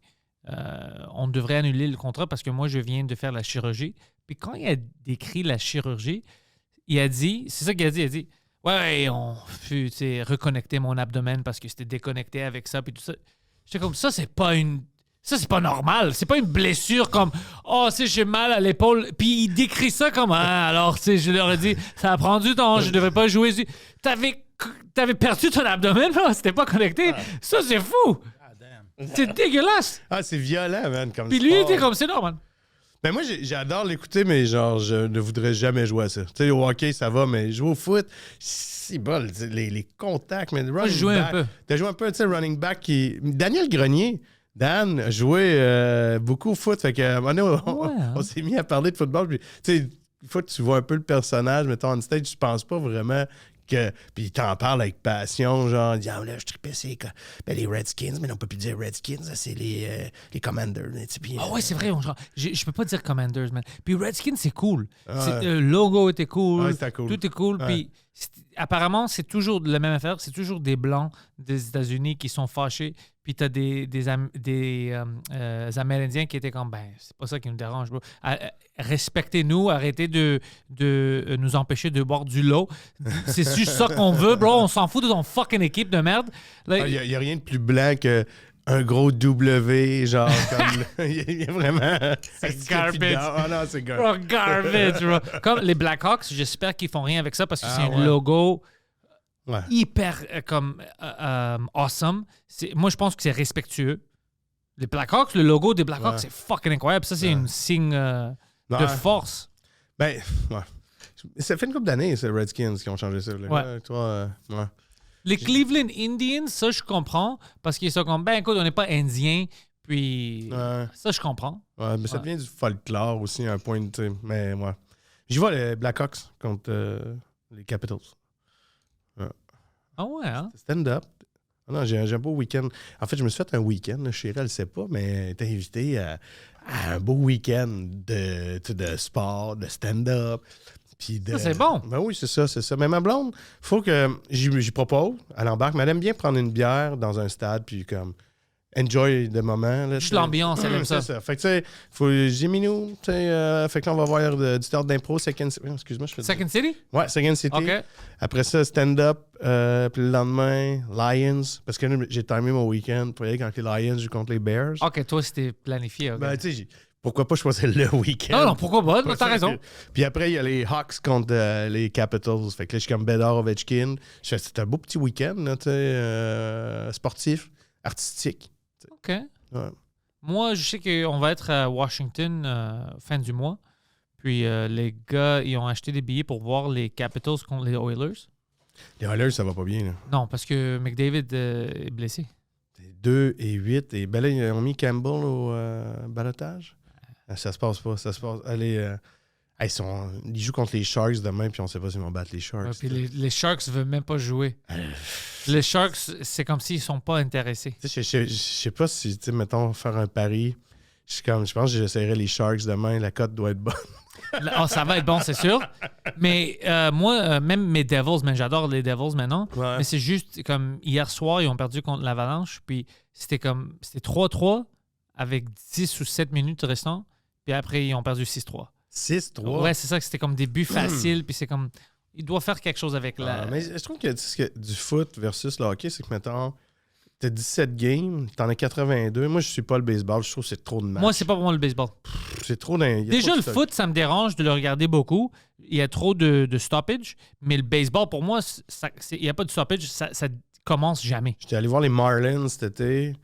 on devrait annuler le contrat parce que moi, je viens de faire la chirurgie. Puis quand il a décrit la chirurgie, il a dit, c'est ça qu'il a dit, ouais, on fut reconnecter mon abdomen parce que c'était déconnecté avec ça puis tout ça. J'étais comme ça, c'est pas normal. C'est pas une blessure comme oh, si j'ai mal à l'épaule. Puis il décrit ça comme alors, tu sais, je leur ai dit, ça a pris du temps, je devrais pas jouer. T'avais perdu ton abdomen, là, c'était pas connecté. Ça, c'est fou. C'est dégueulasse. Ah, c'est violent, man. Comme puis lui, il était comme c'est normal. Ben moi, j'adore l'écouter, mais genre, je ne voudrais jamais jouer à ça. Tu sais, au hockey, ça va, mais jouer au foot, c'est bol, les contacts, mais Moi, je jouais un peu. T'as joué un peu, tu sais, running back qui... Daniel Grenier, Dan, a joué beaucoup au foot, fait qu'à un moment donné, on s'est mis à parler de football, puis tu sais, une fois que tu vois un peu le personnage, mettons, on stage, tu penses pas vraiment que... Puis il t'en parle avec passion, genre, il dit, ah, là, je tripais, c'est les Redskins, mais on peut plus dire Redskins, c'est les Commanders. Puis, Ah ouais, c'est vrai. Je peux pas dire Commanders, man. Puis Redskins, c'est cool. Le logo était cool. Ouais, c'était cool. Tout est cool. Ouais. Puis apparemment, c'est toujours la même affaire. C'est toujours des Blancs des États-Unis qui sont fâchés. Puis t'as des Amérindiens qui étaient comme, ben, c'est pas ça qui nous dérange, bro. Respectez-nous, arrêtez de nous empêcher de boire du lot. C'est juste ça qu'on veut, bro. On s'en fout de ton fucking équipe de merde. Il n'y a rien de plus blanc que un gros W, genre, comme... Il y a vraiment... C'est garbage. Ah non, c'est garbage. Oh, garbage, bro. Comme les Blackhawks, j'espère qu'ils font rien avec ça parce que c'est un ouais. logo Ouais. hyper awesome. Moi, je pense que c'est respectueux. Les Blackhawks, le logo des Blackhawks, Ouais. c'est fucking incroyable. Ça, c'est un signe de Ouais. force. Ben, ouais. Ça fait une couple d'années, c'est les Redskins qui ont changé ça. Là. Ouais. Toi, ouais. Les Cleveland Indians, ça, je comprends. Parce qu'ils sont comme, ben écoute, on n'est pas Indiens. Puis, Ouais. ça, je comprends. Ouais, mais ça devient du folklore aussi, un point, tu sais. Mais, ouais. J'y vois les Blackhawks contre les Capitals. Ah ouais, hein? Stand-up. Ah non, j'ai un beau week-end. En fait, je me suis fait un week-end. Là, Chérie, elle ne sait pas, mais elle était invitée à un beau week-end de sport, de stand-up. Puis de... Ça, c'est bon. Ben oui, c'est ça. Mais ma blonde, faut que j'y propose, elle embarque, mais elle aime bien prendre une bière dans un stade, puis comme enjoy le moment. Là, Juste l'ambiance, elle aime ça. C'est ça. Fait que, tu sais, j'ai mis nous, tu sais, fait que là, on va voir du théâtre d'impro, excuse-moi, je fais Second City? Ouais, Second City. OK. Après ça, stand-up. Puis le lendemain, Lions. Parce que là, j'ai timé mon week-end pour y aller quand les Lions jouent contre les Bears. OK, toi, c'était planifié. OK. Ben, tu sais, pourquoi pas choisir le week-end? Non, pourquoi pas? T'as raison. Puis après, il y a les Hawks contre les Capitals. Fait que là, je suis comme Bedard Ovechkin. C'est un beau petit week-end, là, tu sais, sportif, artistique. OK. Ouais. Moi, je sais qu'on va être à Washington fin du mois. Puis les gars, ils ont acheté des billets pour voir les Capitals contre les Oilers. Les Oilers, ça va pas bien, là. Non, parce que McDavid est blessé. C'est 2 et 8. Et ben là, ils ont mis Campbell au balotage. Ça se passe pas. Ça se passe. Allez, ils jouent contre les Sharks demain, puis on sait pas s'ils vont battre les Sharks. Ouais, puis les Sharks ne veulent même pas jouer. Les Sharks, c'est comme s'ils sont pas intéressés. Tu sais, je sais pas si, tu sais, mettons, faire un pari. Je pense que j'essaierai les Sharks demain. La cote doit être bonne. Oh, ça va être bon, c'est sûr. Mais moi, même mes Devils, mais j'adore les Devils maintenant. Ouais. Mais c'est juste comme hier soir, ils ont perdu contre l'Avalanche. Puis c'était 3-3 avec 10 ou 7 minutes restants. Puis après, ils ont perdu 6-3. 6-3. Ouais, c'est ça que c'était comme des buts faciles. Puis c'est comme. Il doit faire quelque chose avec la. Mais je trouve que, tu sais, du foot versus le hockey, c'est que, mettons, t'as 17 games, t'en as 82. Moi, je suis pas le baseball. Je trouve que c'est trop de matchs. Moi, c'est pas pour moi le baseball. C'est trop d'un. Déjà, le foot, ça me dérange de le regarder beaucoup. Il y a trop de stoppage. Mais le baseball, pour moi, il n'y a pas de stoppage. Ça commence jamais. J'étais allé voir les Marlins cet été.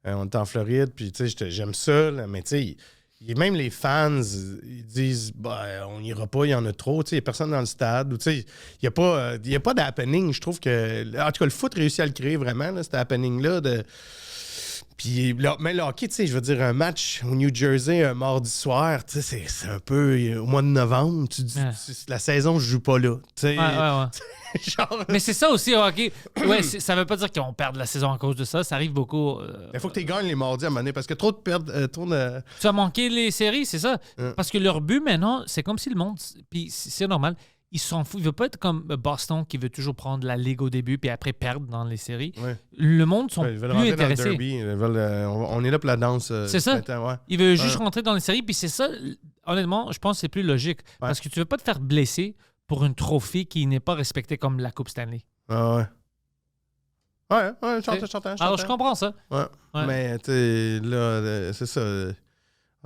On était en Floride, puis tu sais, j'aime ça, là, mais tu sais, même les fans, ils disent bah, on n'ira pas, il y en a trop. Tu sais, il n'y a personne dans le stade. Tu sais, il n'y a pas d'happening. Je trouve que. En tout cas, le foot réussit à le créer vraiment, là, cet happening-là. Puis, mais le hockey, tu sais, je veux dire, un match au New Jersey un mardi soir, tu sais, c'est un peu au mois de novembre. Tu dis, la saison, je joue pas là. Tu sais, genre... Mais c'est ça aussi, au hockey. Ouais, ça veut pas dire qu'on perd la saison à cause de ça. Ça arrive beaucoup. Il faut que tu gagnes les mardis à un moment donné parce que trop de perdre. Tu as manqué les séries, c'est ça? Parce que leur but maintenant, c'est comme si le monde. Puis c'est normal. Ils s'en foutent. Ils ne veulent pas être comme Boston qui veut toujours prendre la ligue au début puis après perdre dans les séries. Ouais. Le monde sont ils veulent plus rentrer dans le intéressés. derby. On est là pour la danse. C'est ça. Ouais. Ils veulent juste rentrer dans les séries. Puis c'est ça, honnêtement, je pense que c'est plus logique. Parce que tu ne veux pas te faire blesser pour une trophée qui n'est pas respectée comme la Coupe Stanley. Ah ouais. Ouais, j'entends. Alors, je comprends ça. Ouais. Mais, tu sais, là, c'est ça.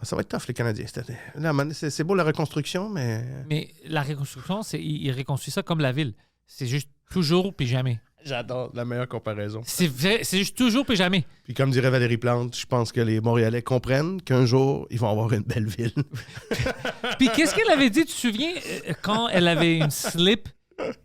Ça va être tough, les Canadiens, cette année. Là, c'est beau la reconstruction, mais... Mais la reconstruction, ils reconstruisent ça comme la ville. C'est juste toujours puis jamais. J'adore la meilleure comparaison. C'est vrai, c'est juste toujours puis jamais. Puis comme dirait Valérie Plante, je pense que les Montréalais comprennent qu'un jour, ils vont avoir une belle ville. Puis qu'est-ce qu'elle avait dit, tu te souviens, quand elle avait une slip?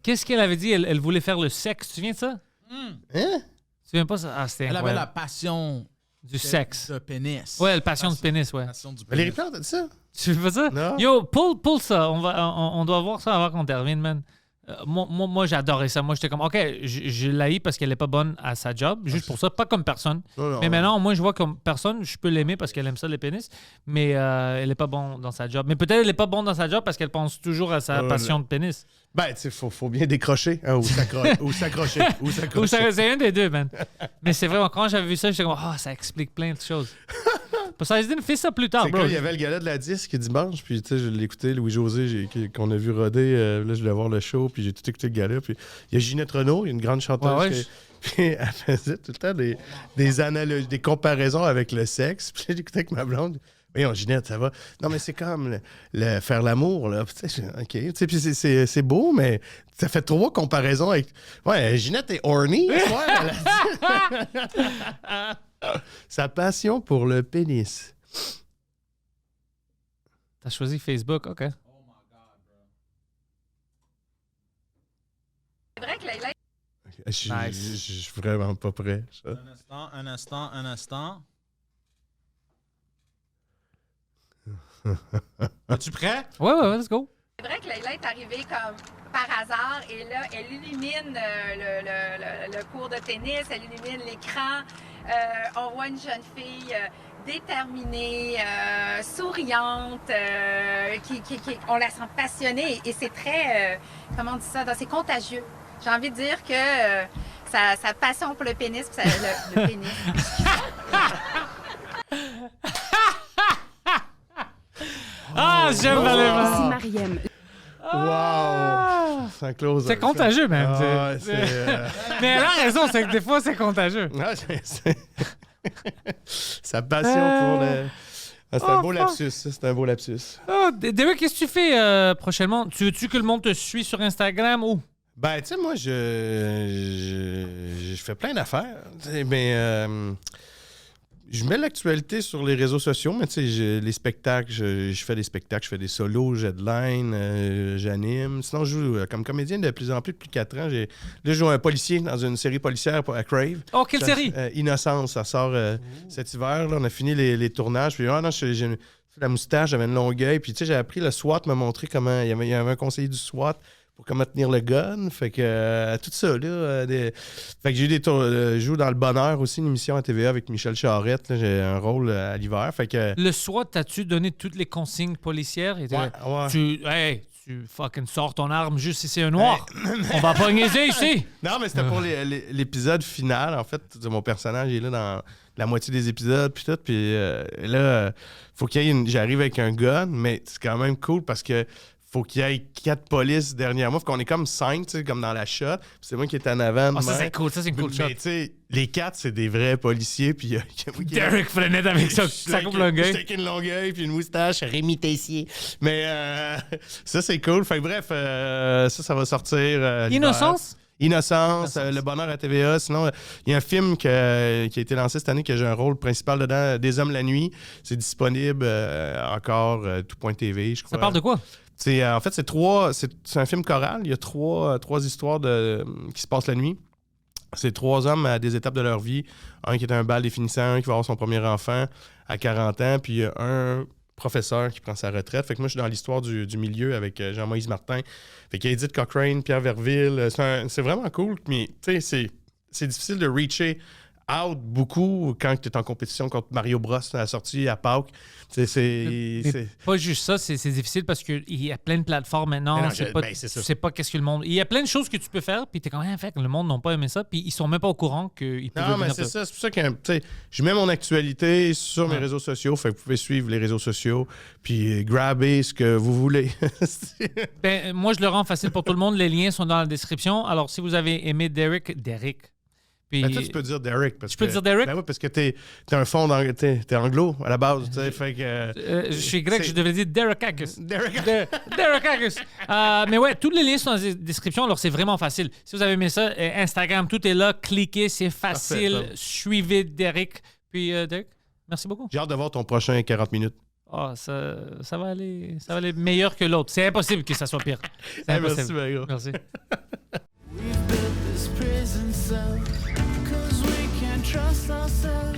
Qu'est-ce qu'elle avait dit? Elle voulait faire le sexe, tu te souviens de ça? Hein? Tu te souviens pas ça? Ah, c'était Elle avait incroyable. la passion Du sexe. de pénis. Ouais, la passion du pénis, ouais. Passion du Valérie pénis. Plante a dit ça? Tu veux pas ça? Non. Yo, pull ça. On doit voir ça avant qu'on termine, man. Moi j'adorais ça. Moi, j'étais comme, OK, je l'haïs parce qu'elle est pas bonne à sa job. Juste pour ça, pas comme personne. Non, Mais maintenant, moi, je vois comme personne, je peux l'aimer parce qu'elle aime ça, les pénis. Mais elle est pas bonne dans sa job. Mais peut-être elle est pas bonne dans sa job parce qu'elle pense toujours à sa passion de pénis. Ben, tu sais, faut bien décrocher hein, ou s'accrocher. ou s'accrocher. C'est un des deux, man. Mais c'est vraiment, quand j'avais vu ça, j'étais comme, ça explique plein de choses. Poseidon fait ça plus tard, C'est bro. quand il y avait le gala de la disque dimanche, puis tu sais, je l'ai écouté, Louis-José, qu'on a vu roder, là, je voulais voir le show, puis j'ai tout écouté le gala, puis il y a Ginette Renault, une grande chanteuse, Ouais, puis elle faisait tout le temps des analogies, des comparaisons avec le sexe, puis j'écoutais avec ma blonde. Voyons, Ginette, ça va. Non, mais c'est comme faire l'amour, là. Tu sais, OK. Tu sais, puis c'est beau, mais ça fait 3 comparaisons avec. Ouais, Ginette est horny. Ouais, sa passion pour le pénis. T'as choisi Facebook, OK. C'est vrai que Leila, Je suis Nice. vraiment pas prêt. Ça. Un instant. Es-tu prêt? Ouais, let's go. c'est vrai que Leila est arrivée comme par hasard et là, elle illumine le cours de tennis, elle illumine l'écran. On voit une jeune fille déterminée, souriante, on la sent passionnée et c'est très, comment on dit ça, c'est contagieux. J'ai envie de dire que sa passion pour le pénis, puis le pénis. J'aime Valérie. Ici Mariem. Wow! Ça close. C'est contagieux, même. Ah, ouais, c'est. Mais elle a raison, c'est que des fois, c'est contagieux. Ah, sa passion pour le. Ah, c'est un beau lapsus, ça, c'est un beau lapsus. Oh, Derek, qu'est-ce que tu fais prochainement? Tu veux-tu que le monde te suit sur Instagram ou? Ben, tu sais, moi, je fais plein d'affaires. Mais je mets l'actualité sur les réseaux sociaux, mais tu sais, les spectacles, je fais des spectacles, je fais des solos, j'headline, j'anime. Sinon, je joue comme comédien de plus en plus depuis 4 ans. Là, je joue un policier dans une série policière à Crave. Oh, quelle série? Innocence, ça sort cet hiver. Là, on a fini les tournages. Puis, non, j'ai fait la moustache, j'avais une longueuil. Puis, tu sais, j'ai appris le SWAT, m'a montré comment. Il y avait un conseiller du SWAT pour comment tenir le gun. Fait que tout ça, là. Fait que j'ai eu des tours. Je joue dans Le Bonheur aussi, une émission à TVA avec Michel Charette. Là, j'ai un rôle à l'hiver. Fait que. Le SWAT, t'as-tu donné toutes les consignes policières? Et Ouais. Tu fucking sors ton arme juste si c'est un noir. On va pas niaiser ici. Non, mais c'était pour l'épisode final. En fait, mon personnage est là dans la moitié des épisodes, puis tout. Puis là, faut qu'il y ait j'arrive avec un gun, mais c'est quand même cool parce que faut qu'il y ait 4 polices derrière moi. Faut qu'on est comme 5, tu sais, comme dans la shot. Puis c'est moi qui est en avant. Ah, ça, c'est cool. Ça, c'est une cool shot. Mais tu sais, les 4, c'est des vrais policiers. Puis Derek Frenette avec sa coupe longueuil. avec une longueuil puis une moustache. Rémi Tessier. Mais ça, c'est cool. Fait que bref, ça va sortir. Innocence? Innocence, Le Bonheur à TVA. Sinon, il y a un film qui a été lancé cette année que j'ai un rôle principal dedans, Des Hommes la nuit. C'est disponible encore, tout.tv, je crois. Ça parle de quoi? En fait, c'est un film choral. Il y a trois histoires qui se passent la nuit. C'est 3 hommes à des étapes de leur vie. Un qui est un bal définissant, un qui va avoir son premier enfant à 40 ans, puis un professeur qui prend sa retraite. Fait que moi, je suis dans l'histoire du milieu avec Jean-Moïse Martin. Fait qu'il y a Edith Cochrane, Pierre Verville. C'est vraiment cool, mais tu sais, c'est difficile de reacher out beaucoup quand tu es en compétition contre Mario Bros à la sortie à Pâques. Mais pas juste ça, c'est difficile parce qu'il y a plein de plateformes maintenant. Non, Tu sais pas qu'est-ce que le monde. Il y a plein de choses que tu peux faire, puis t'es quand même fait que le monde n'a pas aimé ça, puis ils sont même pas au courant qu'ils peuvent. Non, mais c'est ça. C'est pour ça que je mets mon actualité sur mes réseaux sociaux. Fait que vous pouvez suivre les réseaux sociaux, puis grabber ce que vous voulez. Moi, je le rends facile pour tout le monde. Les liens sont dans la description. Alors, si vous avez aimé Derek, Puis, Ben, toi, tu peux dire Derek. Je peux dire Derek? Ben oui, parce que t'es un fond t'es anglo à la base. Tu sais, fait que, je suis grec, je devrais dire Derekakis. Derek. Derekakis. Mais ouais, tous les liens sont dans la description, alors c'est vraiment facile. Si vous avez aimé ça, Instagram, tout est là. Cliquez, c'est facile. Parfait. Suivez Derek. Puis, Derek, merci beaucoup. J'ai hâte de voir ton prochain 40 minutes. Ah, ça va aller meilleur que l'autre. C'est impossible que ça soit pire. C'est impossible. Merci, Mago. Merci. We've built this prison cell, 'cause we can't trust ourselves.